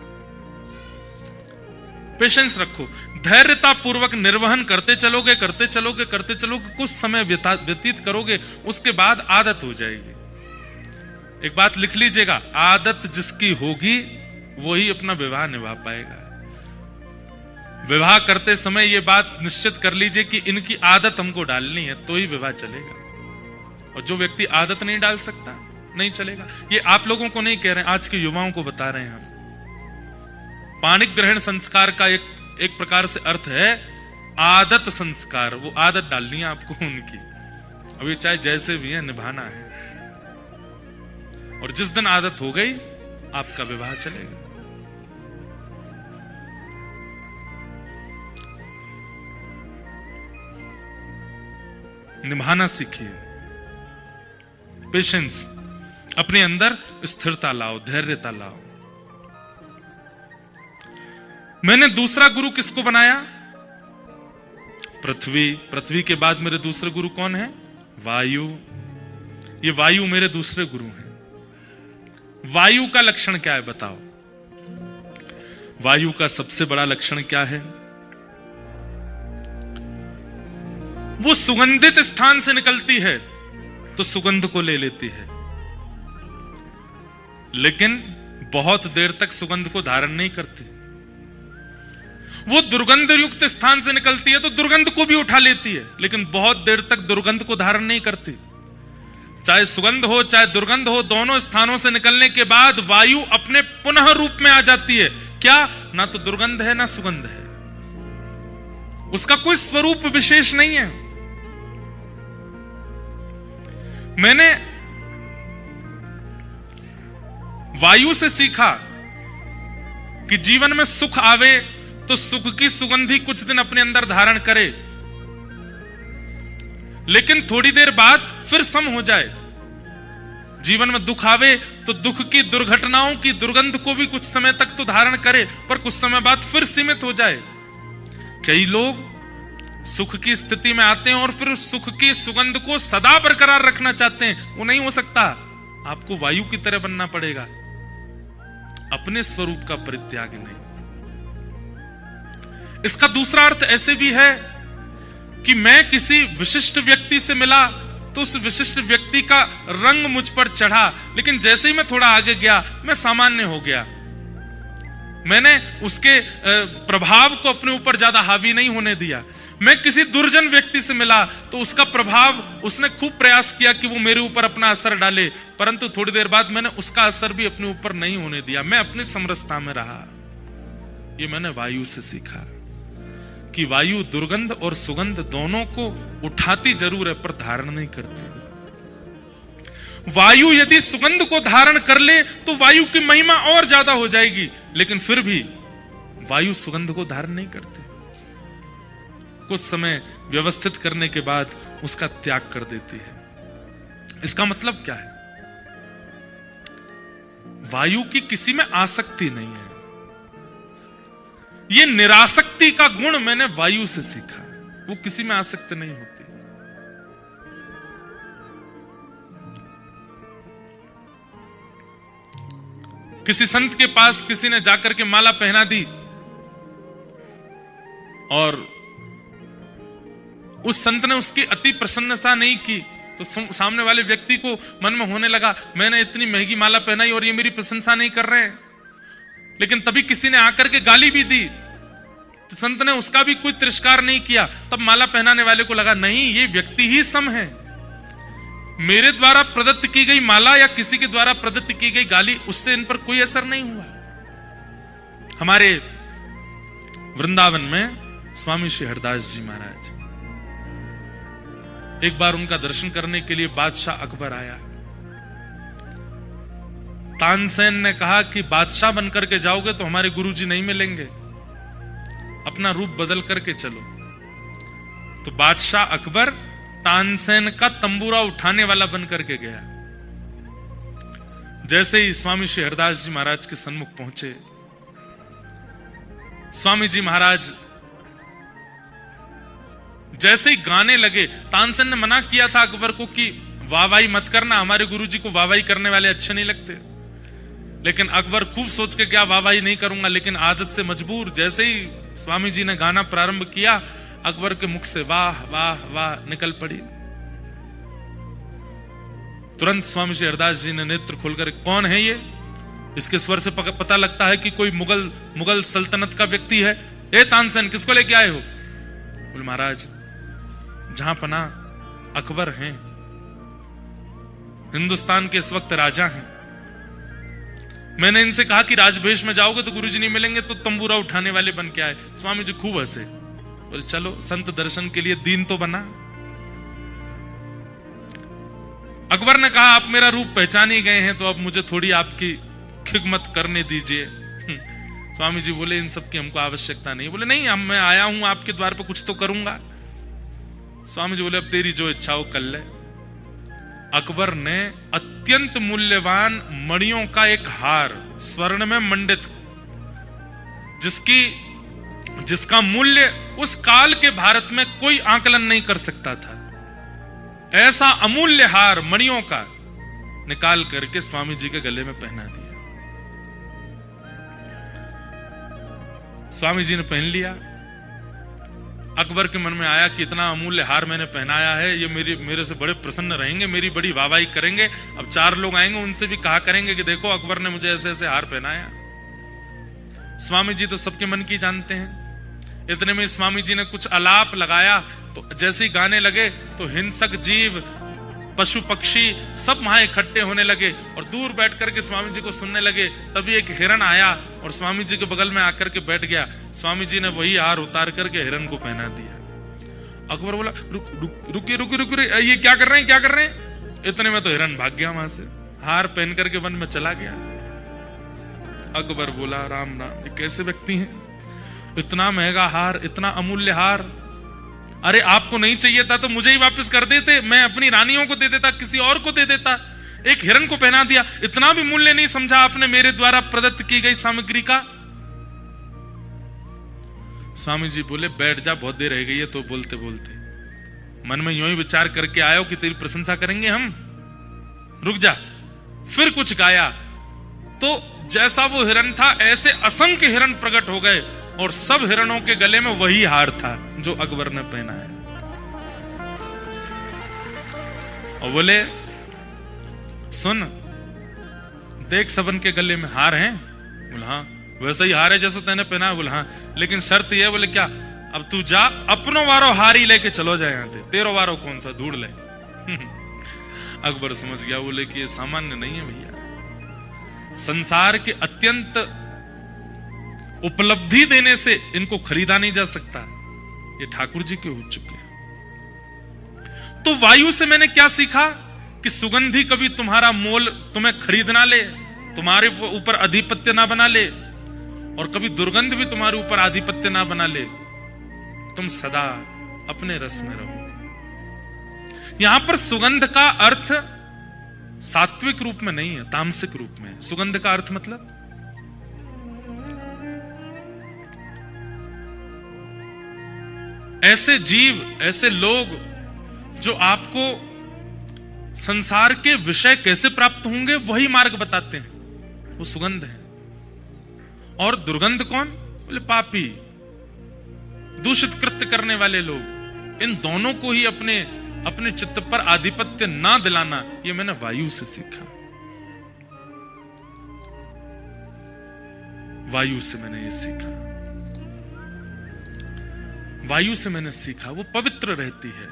पेशेंस रखो। धैर्यता पूर्वक निर्वहन करते चलोगे, करते चलोगे, करते चलोगे, कुछ समय व्यतीत करोगे, उसके बाद आदत हो जाएगी। एक बात लिख लीजिएगा, आदत जिसकी होगी वही अपना विवाह निभा पाएगा। विवाह करते समय यह बात निश्चित कर लीजिए कि इनकी आदत हमको डालनी है, तो ही विवाह चलेगा। और जो व्यक्ति आदत नहीं डाल सकता, नहीं चलेगा। ये आप लोगों को नहीं कह रहे हैं, आज के युवाओं को बता रहे हैं हम। पाणिक ग्रहण संस्कार का एक प्रकार से अर्थ है आदत संस्कार। वो आदत डालनी है आपको उनकी। अभी चाहे जैसे भी है, निभाना है। और जिस दिन आदत हो गई, आपका विवाह चलेगा। निभाना सीखिए, पेशेंस। अपने अंदर स्थिरता लाओ, धैर्यता लाओ। मैंने दूसरा गुरु किसको बनाया? पृथ्वी। पृथ्वी के बाद मेरे दूसरे गुरु कौन है? वायु। ये वायु मेरे दूसरे गुरु हैं। वायु का लक्षण क्या है बताओ? वायु का सबसे बड़ा लक्षण क्या है? वो सुगंधित स्थान से निकलती है तो सुगंध को ले लेती है, लेकिन बहुत देर तक सुगंध को धारण नहीं करती। वो दुर्गंध युक्त स्थान से निकलती है तो दुर्गंध को भी उठा लेती है, लेकिन बहुत देर तक दुर्गंध को धारण नहीं करती। चाहे सुगंध हो चाहे दुर्गंध हो, दोनों स्थानों से निकलने के बाद वायु अपने पुनः रूप में आ जाती है। क्या? ना तो दुर्गंध है ना सुगंध है, उसका कोई स्वरूप विशेष नहीं है। मैंने वायु से सीखा कि जीवन में सुख आवे तो सुख की सुगंधी कुछ दिन अपने अंदर धारण करे, लेकिन थोड़ी देर बाद फिर सम हो जाए। जीवन में दुख आवे तो दुख की दुर्घटनाओं की दुर्गंध को भी कुछ समय तक तो धारण करे, पर कुछ समय बाद फिर सीमित हो जाए। कई लोग सुख की स्थिति में आते हैं और फिर उस सुख की सुगंध को सदा बरकरार रखना चाहते हैं। वो नहीं हो सकता, आपको वायु की तरह बनना पड़ेगा, अपने स्वरूप का परित्याग नहीं। इसका दूसरा अर्थ ऐसे भी है कि मैं किसी विशिष्ट व्यक्ति से मिला तो उस विशिष्ट व्यक्ति का रंग मुझ पर चढ़ा, लेकिन जैसे ही मैं थोड़ा आगे गया मैं सामान्य हो गया। मैंने उसके प्रभाव को अपने ऊपर ज्यादा हावी नहीं होने दिया। मैं किसी दुर्जन व्यक्ति से मिला तो उसका प्रभाव, उसने खूब प्रयास किया कि वो मेरे ऊपर अपना असर डाले, परंतु थोड़ी देर बाद मैंने उसका असर भी अपने ऊपर नहीं होने दिया, मैं अपनी समरसता में रहा। ये मैंने वायु से सीखा कि वायु दुर्गंध और सुगंध दोनों को उठाती जरूर है पर धारण नहीं करती। वायु यदि सुगंध को धारण कर ले तो वायु की महिमा और ज्यादा हो जाएगी, लेकिन फिर भी वायु सुगंध को धारण नहीं करती। कुछ समय व्यवस्थित करने के बाद उसका त्याग कर देती है। इसका मतलब क्या है? वायु की किसी में आसक्ति नहीं है। ये निरासक्ति का गुण मैंने वायु से सीखा, वो किसी में आसक्त नहीं होती। किसी संत के पास किसी ने जाकर के माला पहना दी और उस संत ने उसकी अति प्रसन्नता नहीं की, तो सामने वाले व्यक्ति को मन में होने लगा मैंने इतनी महंगी माला पहनाई और ये मेरी प्रशंसा नहीं कर रहे हैं। लेकिन तभी किसी ने आकर के गाली भी दी तो संत ने उसका भी कोई तिरस्कार नहीं किया। तब माला पहनाने वाले को लगा नहीं, ये व्यक्ति ही सम है, मेरे द्वारा प्रदत्त की गई माला या किसी के द्वारा प्रदत्त की गई गाली, उससे इन पर कोई असर नहीं हुआ। हमारे वृंदावन में स्वामी श्री हरदास जी महाराज, एक बार उनका दर्शन करने के लिए बादशाह अकबर आया। तानसेन ने कहा कि बादशाह बनकर के जाओगे तो हमारे गुरुजी नहीं मिलेंगे, अपना रूप बदल करके चलो। तो बादशाह अकबर तानसेन का तंबूरा उठाने वाला बनकर के गया। जैसे ही स्वामी श्री हरदास जी महाराज के सन्मुख पहुंचे, स्वामी जी महाराज जैसे ही गाने लगे, तानसेन ने मना किया था अकबर को कि वाहवाही मत करना, हमारे गुरुजी को वाहवाही करने वाले अच्छे नहीं लगते। लेकिन अकबर खूब सोच के क्या वाहवाही नहीं करूंगा, लेकिन आदत से मजबूर जैसे ही स्वामी जी ने गाना प्रारंभ किया, अकबर के मुख से वाह वाह वाह निकल पड़ी। तुरंत स्वामी श्री हरदास जी ने नेत्र खोलकर, कौन है ये? इसके स्वर से पता लगता है कि कोई मुगल सल्तनत का व्यक्ति है। ए तानसेन, किसको लेके आए हो? बोले महाराज, जहां पना अकबर हैं, हिंदुस्तान के इस वक्त राजा हैं। मैंने इनसे कहा कि राजभेष में जाओगे तो गुरुजी नहीं मिलेंगे, तो तंबूरा उठाने वाले बन के आए। स्वामी जी खूब हंसे, बोले चलो संत दर्शन के लिए दीन तो बना। अकबर ने कहा आप मेरा रूप पहचान ही गए हैं तो अब मुझे थोड़ी आपकी खिदमत करने दीजिए। स्वामी जी बोले इन सब की हमको आवश्यकता नहीं। बोले नहीं, मैं आया हूं आपके द्वार पर, कुछ तो करूंगा। स्वामी जी बोले अब तेरी जो इच्छा हो कर ले। अकबर ने अत्यंत मूल्यवान मणियों का एक हार, स्वर्ण में मंडित, जिसका मूल्य उस काल के भारत में कोई आकलन नहीं कर सकता था, ऐसा अमूल्य हार मणियों का निकाल करके स्वामी जी के गले में पहना दिया। स्वामी जी ने पहन लिया। अकबर के मन में आया कि इतना अमूल्य हार मैंने पहनाया है, ये मेरे से बड़े प्रसन्न रहेंगे, मेरी बड़ी वाहवाही करेंगे। अब 4 लोग आएंगे, उनसे भी कहा करेंगे कि देखो अकबर ने मुझे ऐसे ऐसे हार पहनाया। स्वामी जी तो सबके मन की जानते हैं। इतने में स्वामी जी ने कुछ आलाप लगाया, तो जैसे ही गाने लगे तो हिंसक जीव, पशु पक्षी सब वहां इकट्ठे होने लगे और दूर बैठ करके स्वामी जी को सुनने लगे। तभी एक हिरण आया और स्वामी जी के बगल में आकर के बैठ गया। स्वामी जी ने वही हार उतार करके हिरण को पहना दिया। अकबर बोला, रुकिए, ये क्या कर रहे हैं, क्या कर रहे हैं? इतने में तो हिरण भाग गया वहां से, हार पहन करके वन में चला गया। अकबर बोला, राम राम, ये कैसे व्यक्ति हैं? इतना महंगा हार, इतना अमूल्य हार, अरे आपको नहीं चाहिए था तो मुझे ही वापस कर देते, मैं अपनी रानियों को दे देता, किसी और को दे देता। एक हिरण को पहना दिया, इतना भी मूल्य नहीं समझा आपने मेरे द्वारा प्रदत्त की गई सामग्री का? स्वामी जी बोले, बैठ जा, बहुत देर रह गई है। तो बोलते बोलते मन में यूं ही विचार करके आयो कि तेरी प्रशंसा करेंगे हम, रुक जा। फिर कुछ गाया तो जैसा वो हिरण था ऐसे असंख्य हिरण प्रकट हो गए और सब हिरणों के गले में वही हार था जो अकबर ने पहना है। और बोले, सुन देख, सबन के गले में हार हैं? बोला, हाँ। वैसा ही हार है जैसा तैने पहना है? बोला, हाँ, लेकिन शर्त यह है। बोले, क्या? अब तू जा, अपनो वारो हारी लेके चलो जाए, यहां से तेरो वारो कौन सा, ढूंढ ले। अकबर समझ गया, बोले कि ये सामान्य नहीं है भैया, संसार के अत्यंत उपलब्धि देने से इनको खरीदा नहीं जा सकता, ये ठाकुर जी के हो चुके हैं। तो वायु से मैंने क्या सीखा कि सुगंधी कभी तुम्हारा मोल तुम्हें खरीद ना ले, तुम्हारे ऊपर आधिपत्य ना बना ले, और कभी दुर्गंध भी तुम्हारे ऊपर आधिपत्य ना बना ले। तुम सदा अपने रस में रहो। यहां पर सुगंध का अर्थ सात्विक रूप में नहीं है, तामसिक रूप में। सुगंध का अर्थ मतलब ऐसे जीव, ऐसे लोग जो आपको संसार के विषय कैसे प्राप्त होंगे वही मार्ग बताते हैं, वो सुगंध है। और दुर्गंध कौन? बोले, पापी, दूषित कृत्य करने वाले लोग। इन दोनों को ही अपने चित्त पर आधिपत्य ना दिलाना, ये मैंने वायु से सीखा। वायु से मैंने ये सीखा, वायु से मैंने सीखा। वो पवित्र रहती है,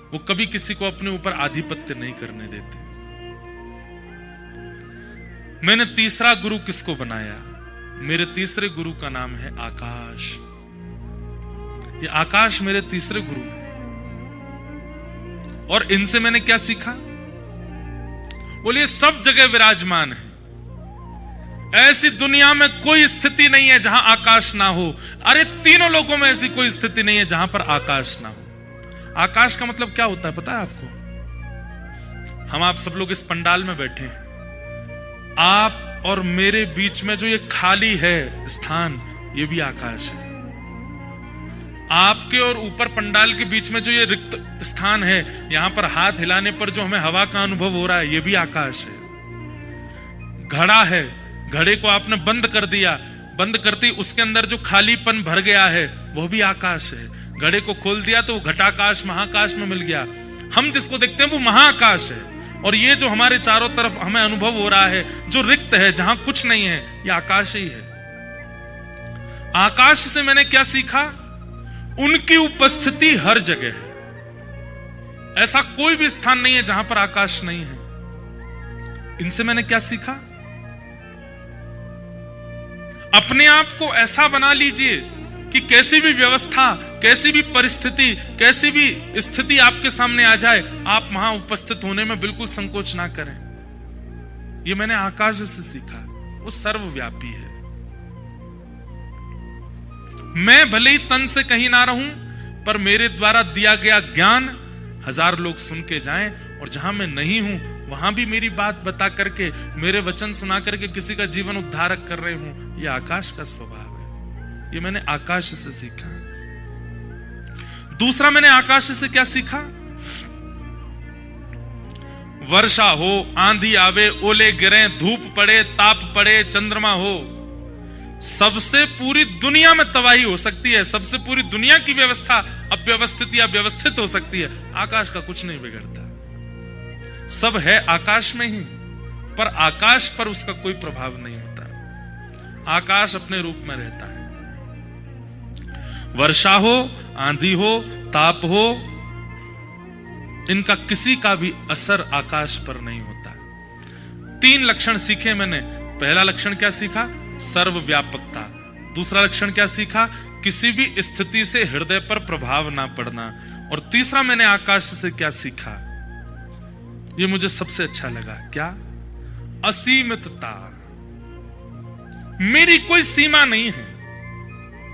वो कभी किसी को अपने ऊपर आधिपत्य नहीं करने देती। मैंने तीसरा गुरु किसको बनाया? मेरे तीसरे गुरु का नाम है आकाश। ये आकाश मेरे तीसरे गुरु हैं। और इनसे मैंने क्या सीखा? बोलिए, सब जगह विराजमान है। ऐसी दुनिया में कोई स्थिति नहीं है जहां आकाश ना हो। अरे तीनों लोकों में ऐसी कोई स्थिति नहीं है जहां पर आकाश ना हो। आकाश का मतलब क्या होता है पता है आपको? हम आप सब लोग इस पंडाल में बैठे हैं, आप और मेरे बीच में जो ये खाली है स्थान, ये भी आकाश है। आपके और ऊपर पंडाल के बीच में जो ये रिक्त स्थान है, यहां पर हाथ हिलाने पर जो हमें हवा का अनुभव हो रहा है, ये भी आकाश है। घड़ा है, घड़े को आपने बंद कर दिया, बंद करते उसके अंदर जो खालीपन भर गया है वो भी आकाश है। घड़े को खोल दिया तो घटाकाश महाकाश में मिल गया। हम जिसको देखते हैं वो महाकाश है। और ये जो हमारे चारों तरफ हमें अनुभव हो रहा है, जो रिक्त है, जहां कुछ नहीं है, ये आकाश ही है। आकाश से मैंने क्या सीखा? उनकी उपस्थिति हर जगह है। ऐसा कोई भी स्थान नहीं है जहां पर आकाश नहीं है। इनसे मैंने क्या सीखा? अपने आप को ऐसा बना लीजिए कि कैसी भी व्यवस्था, कैसी भी परिस्थिति, कैसी भी स्थिति आपके सामने आ जाए, आप वहां उपस्थित होने में बिल्कुल संकोच ना करें। ये मैंने आकाश से सीखा। वो सर्वव्यापी है। मैं भले ही तन से कहीं ना रहूं, पर मेरे द्वारा दिया गया ज्ञान 1000 लोग सुन के जाएं, और जहां मैं नहीं हूं वहां भी मेरी बात बता करके, मेरे वचन सुना करके किसी का जीवन उद्धारक कर रहे हूं। यह आकाश का स्वभाव है। ये मैंने आकाश से सीखा। दूसरा मैंने आकाश से क्या सीखा? वर्षा हो, आंधी आवे, ओले गिरे, धूप पड़े, ताप पड़े, चंद्रमा हो, सबसे पूरी दुनिया में तबाही हो सकती है, सबसे पूरी दुनिया की व्यवस्था अव्यवस्थित या व्यवस्थित हो सकती है। आकाश का कुछ नहीं बिगड़ता। सब है आकाश में ही, पर आकाश पर उसका कोई प्रभाव नहीं होता। आकाश अपने रूप में रहता है। वर्षा हो, आंधी हो, ताप हो, इनका किसी का भी असर आकाश पर नहीं होता। 3 लक्षण सीखे मैंने। पहला लक्षण क्या सीखा? सर्वव्यापकता। दूसरा लक्षण क्या सीखा? किसी भी स्थिति से हृदय पर प्रभाव ना पड़ना। और तीसरा मैंने आकाश से क्या सीखा, ये मुझे सबसे अच्छा लगा। क्या? असीमितता। मेरी कोई सीमा नहीं है,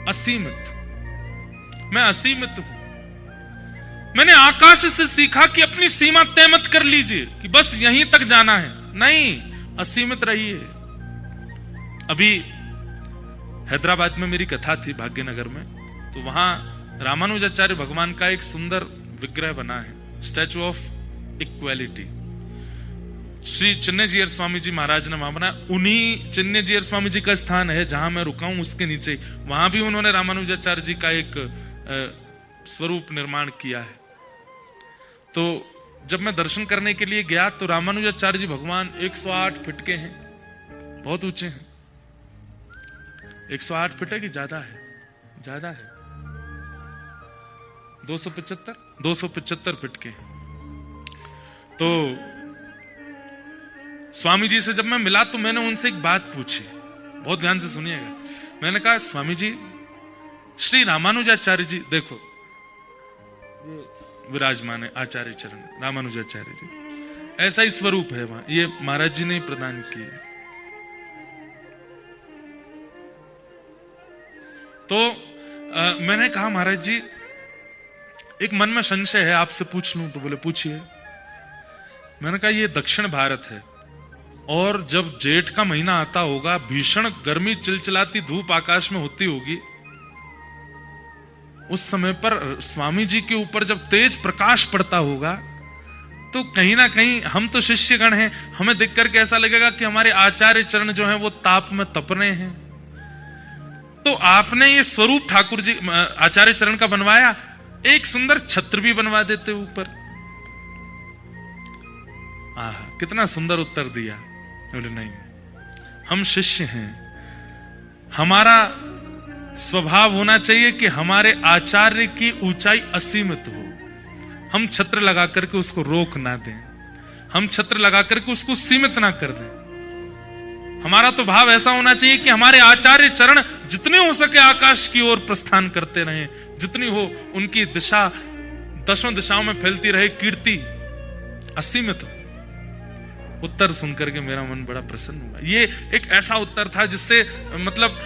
असीमित। मैं असीमित हूं। मैंने आकाश से सीखा कि अपनी सीमा तय मत कर लीजिए कि बस यहीं तक जाना है। नहीं, असीमित रहिए। अभी हैदराबाद में मेरी कथा थी, भाग्यनगर में, तो वहां रामानुजाचार्य भगवान का एक सुंदर विग्रह बना है, statue of equality. Shri चिन्मयजीयर Swami ji महाराज ने वहां बनाया। उन्हीं चिन्मयजीयर स्वामी जी का स्थान है जहां मैं रुका हूं, उसके नीचे वहां भी उन्होंने रामानुजाचार्य जी का एक स्वरूप निर्माण किया है। तो जब मैं दर्शन करने के लिए गया तो रामानुजाचार्य जी भगवान 108 फीट के हैं, बहुत ऊंचे हैं। 108 फीट है कि ज्यादा है? ज्यादा है, 275 फीट के। तो स्वामी जी से जब मैं मिला तो मैंने उनसे एक बात पूछी, बहुत ध्यान से सुनिएगा। मैंने कहा, स्वामी जी, श्री रामानुजाचार्य जी, देखो विराजमान है आचार्य चरण रामानुजाचार्य जी, ऐसा ही स्वरूप है वहां, ये महाराज जी ने प्रदान किए। तो मैंने कहा, महाराज जी एक मन में संशय है, आपसे पूछ लूं? तो बोले पूछिए। मैंने कहा, ये दक्षिण भारत है और जब जेठ का महीना आता होगा, भीषण गर्मी, चिलचिलाती धूप आकाश में होती होगी, उस समय पर स्वामी जी के ऊपर जब तेज प्रकाश पड़ता होगा तो कहीं ना कहीं हम तो शिष्यगण हैं, हमें देख करके ऐसा लगेगा कि हमारे आचार्य चरण जो हैं वो ताप में तप रहे हैं। तो आपने ये स्वरूप ठाकुर जी आचार्य चरण का बनवाया, एक सुंदर छत्र भी बनवा देते ऊपर। कितना सुंदर उत्तर दिया। नहीं, हम शिष्य हैं, हमारा स्वभाव होना चाहिए कि हमारे आचार्य की ऊंचाई असीमित हो। हम छत्र लगा करके उसको रोक ना दें, हम छत्र लगा करके उसको सीमित ना कर दें। हमारा तो भाव ऐसा होना चाहिए कि हमारे आचार्य चरण जितने हो सके आकाश की ओर प्रस्थान करते रहें, जितनी हो उनकी दिशा दशों दिशाओं में फैलती रहे, कीर्ति असीमित हो। उत्तर सुनकर के मेरा मन बड़ा प्रसन्न हुआ। ये एक ऐसा उत्तर था जिससे मतलब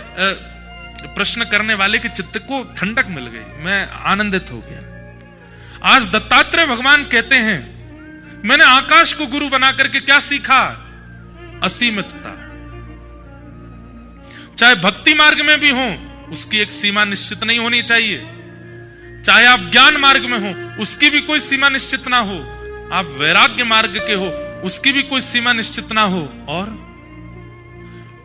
प्रश्न करने वाले के चित्त को ठंडक मिल गई, मैं आनंदित हो गया। आज दत्तात्रेय भगवान कहते हैं, मैंने आकाश को गुरु बना करके क्या सीखा? असीमितता। चाहे भक्ति मार्ग में भी हो, उसकी एक सीमा निश्चित नहीं होनी चाहिए। चाहे आप ज्ञान मार्ग में हो, उसकी भी कोई सीमा निश्चित ना हो। आप वैराग्य मार्ग के हो, उसकी भी कोई सीमा निश्चित ना हो। और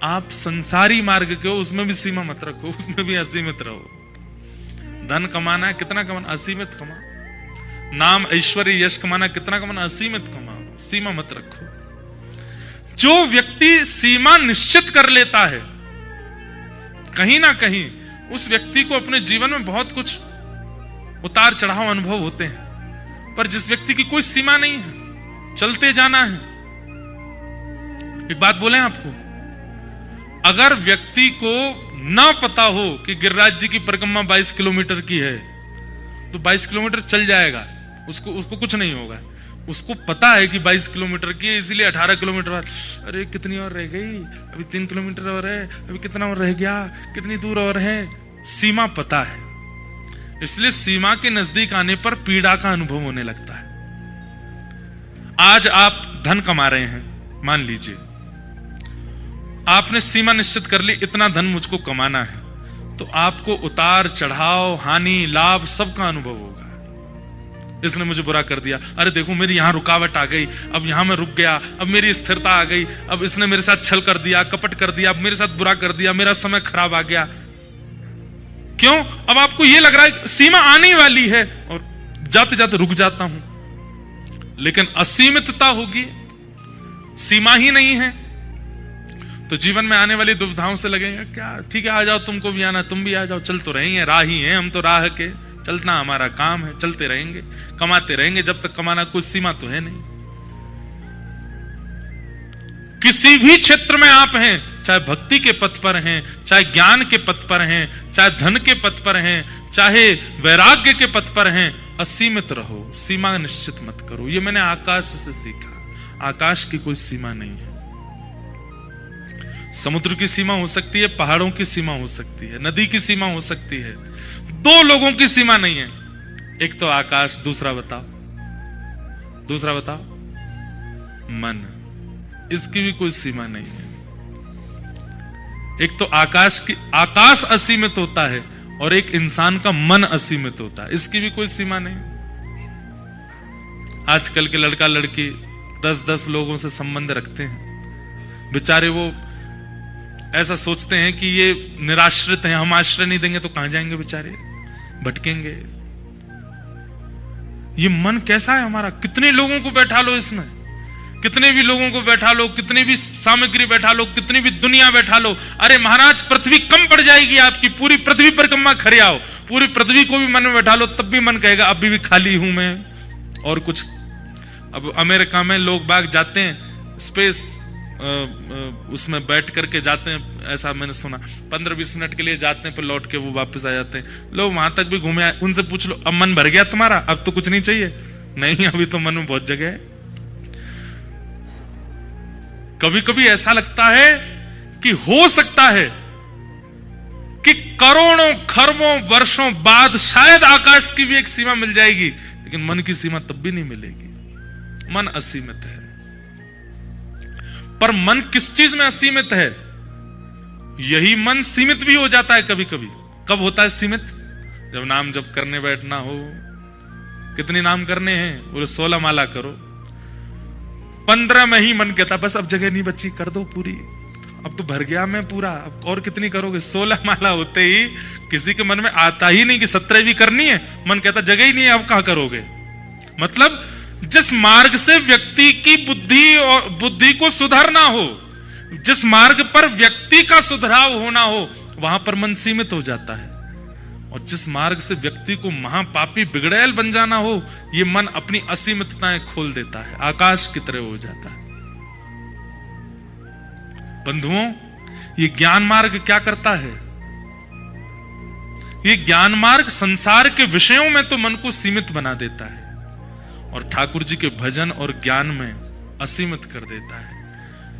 आप संसारी मार्ग के हो, उसमें भी सीमा मत रखो, उसमें भी असीमित रहो। धन कमाना है, कितना कमाना? असीमित कमाओ। नाम ऐश्वर्य यश कमाना, कितना कमाना? असीमित कमाओ, सीमा मत रखो। जो व्यक्ति सीमा निश्चित कर लेता है, कहीं ना कहीं उस व्यक्ति को अपने जीवन में बहुत कुछ उतार चढ़ाव अनुभव होते हैं। पर जिस व्यक्ति की कोई सीमा नहीं है, चलते जाना है। एक बात बोले आपको, अगर व्यक्ति को ना पता हो कि गिरिराज जी की परिक्रमा 22 किलोमीटर की है, तो 22 किलोमीटर चल जाएगा, उसको कुछ नहीं होगा। उसको पता है कि 22 किलोमीटर की है, इसीलिए 18 किलोमीटर बाद, अरे कितनी और रह गई, अभी 3 किलोमीटर और है, अभी कितना और रह गया, कितनी दूर और है। सीमा पता है, इसलिए सीमा के नजदीक आने पर पीड़ा का अनुभव होने लगता है। आज आप धन कमा रहे हैं, मान लीजिए आपने सीमा निश्चित कर ली, इतना धन मुझको कमाना है, तो आपको उतार चढ़ाव, हानि, लाभ सबका अनुभव होगा। इसने मुझे बुरा कर दिया, अरे देखो मेरी यहां रुकावट आ गई, अब यहां मैं रुक गया, अब मेरी स्थिरता आ गई, अब इसने मेरे साथ छल कर दिया, कपट कर दिया, अब मेरे साथ बुरा कर दिया, मेरा समय खराब आ गया। क्यों? अब आपको यह लग रहा है सीमा आने वाली है और जाते जाते रुक जाता हूं। लेकिन असीमितता होगी, सीमा ही नहीं है, तो जीवन में आने वाली दुविधाओं से लगेगा क्या, ठीक है आ जाओ, तुमको भी आना, तुम भी आ जाओ, चल तो रहेंगे, राह ही है, हम तो राह के चलना हमारा काम है, चलते रहेंगे, कमाते रहेंगे, जब तक कमाना कोई सीमा तो है नहीं। किसी भी क्षेत्र में आप हैं, चाहे भक्ति के पथ पर हैं, चाहे ज्ञान के पथ पर हैं, चाहे धन के पथ पर हैं, चाहे वैराग्य के पथ पर हैं, असीमित रहो, सीमा निश्चित मत करो। ये मैंने आकाश से सीखा। आकाश की कोई सीमा नहीं है। समुद्र की सीमा हो सकती है, पहाड़ों की सीमा हो सकती है, नदी की सीमा हो सकती है, दो लोगों की सीमा नहीं है। एक तो आकाश, दूसरा बताओ मन, इसकी भी कोई सीमा नहीं है। एक तो आकाश असीमित होता है और एक इंसान का मन असीमित होता है, इसकी भी कोई सीमा नहीं। आजकल के लड़का लड़की 10-10 लोगों से संबंध रखते हैं, बेचारे वो ऐसा सोचते हैं कि ये निराश्रित हैं, हम आश्रय नहीं देंगे तो कहां जाएंगे, बेचारे भटकेंगे। ये मन कैसा है हमारा, कितने लोगों को बैठा लो इसमें, कितने भी लोगों को बैठा लो, कितनी भी सामग्री बैठा लो, कितनी भी दुनिया बैठा लो, अरे महाराज पृथ्वी कम पड़ जाएगी आपकी, पूरी पृथ्वी परिक्रमा खड़े आओ, पूरी पृथ्वी को भी मन में बैठा लो, तब भी मन कहेगा अभी भी खाली हूं मैं और कुछ। अब अमेरिका में लोग बाग जाते हैं स्पेस उसमें बैठ करके जाते हैं, ऐसा मैंने सुना, 15-20 मिनट के लिए जाते हैं, फिर लौट के वो वापस आ जाते हैं। लोग वहां तक भी घूमे आए, उनसे पूछ लो अब मन भर गया तुम्हारा, अब तो कुछ नहीं चाहिए? नहीं, अभी तो मन में बहुत जगह है। कभी कभी ऐसा लगता है कि हो सकता है कि करोड़ों खरबों वर्षों बाद शायद आकाश की भी एक सीमा मिल जाएगी, लेकिन मन की सीमा तब भी नहीं मिलेगी। मन असीमित है। पर मन किस चीज में असीमित है? यही मन सीमित भी हो जाता है कभी कभी। कब होता है सीमित? जब नाम जप करने बैठना हो। कितने नाम करने हैं? बोले 16 माला करो। 15 में ही मन कहता बस अब जगह नहीं बची, कर दो पूरी, अब तो भर गया मैं पूरा, अब और कितनी करोगे? 16 माला होते ही किसी के मन में आता ही नहीं कि 17 भी करनी है, मन कहता जगह ही नहीं है, अब कहां करोगे? मतलब जिस मार्ग से व्यक्ति की बुद्धि को सुधारना हो, जिस मार्ग पर व्यक्ति का सुधराव होना हो, वहां पर मन सीमित हो जाता है। और जिस मार्ग से व्यक्ति को महापापी बिगड़ैल बन जाना हो, यह मन अपनी असीमितताएं खोल देता है, आकाश की तरह हो जाता है। बंधुओं, ये ज्ञान मार्ग क्या करता है? ये ज्ञान मार्ग संसार के विषयों में तो मन को सीमित बना देता है और ठाकुर जी के भजन और ज्ञान में असीमित कर देता है।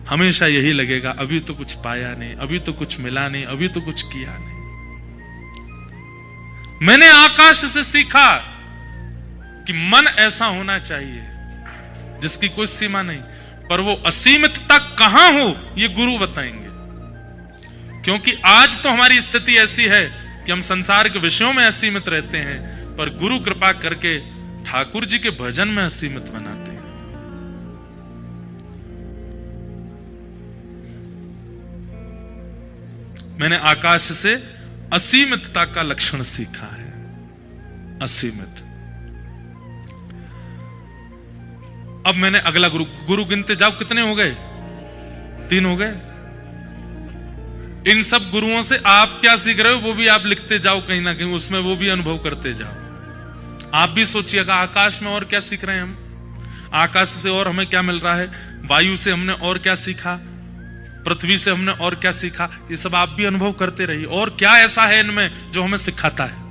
हमेशा यही लगेगा अभी तो कुछ पाया नहीं, अभी तो कुछ मिला नहीं, अभी तो कुछ किया नहीं। मैंने आकाश से सीखा कि मन ऐसा होना चाहिए जिसकी कोई सीमा नहीं, पर वो असीमितता कहां हो ये गुरु बताएंगे। क्योंकि आज तो हमारी स्थिति ऐसी है कि हम संसार के विषयों में असीमित रहते हैं, पर गुरु कृपा करके ठाकुर जी के भजन में असीमित बनाते हैं। मैंने आकाश से असीमितता का लक्षण सीखा है। असीमित। अब मैंने अगला गुरु गिनते जाओ, कितने हो गए? 3 हो गए। इन सब गुरुओं से आप क्या सीख रहे हो वो भी आप लिखते जाओ, कहीं ना कहीं उसमें वो भी अनुभव करते जाओ। आप भी सोचिएगा आकाश में और क्या सीख रहे हैं हम, आकाश से और हमें क्या मिल रहा है, वायु से हमने और क्या सीखा, पृथ्वी से हमने और क्या सीखा। ये सब आप भी अनुभव करते रहिए। और क्या ऐसा है इनमें जो हमें सिखाता है?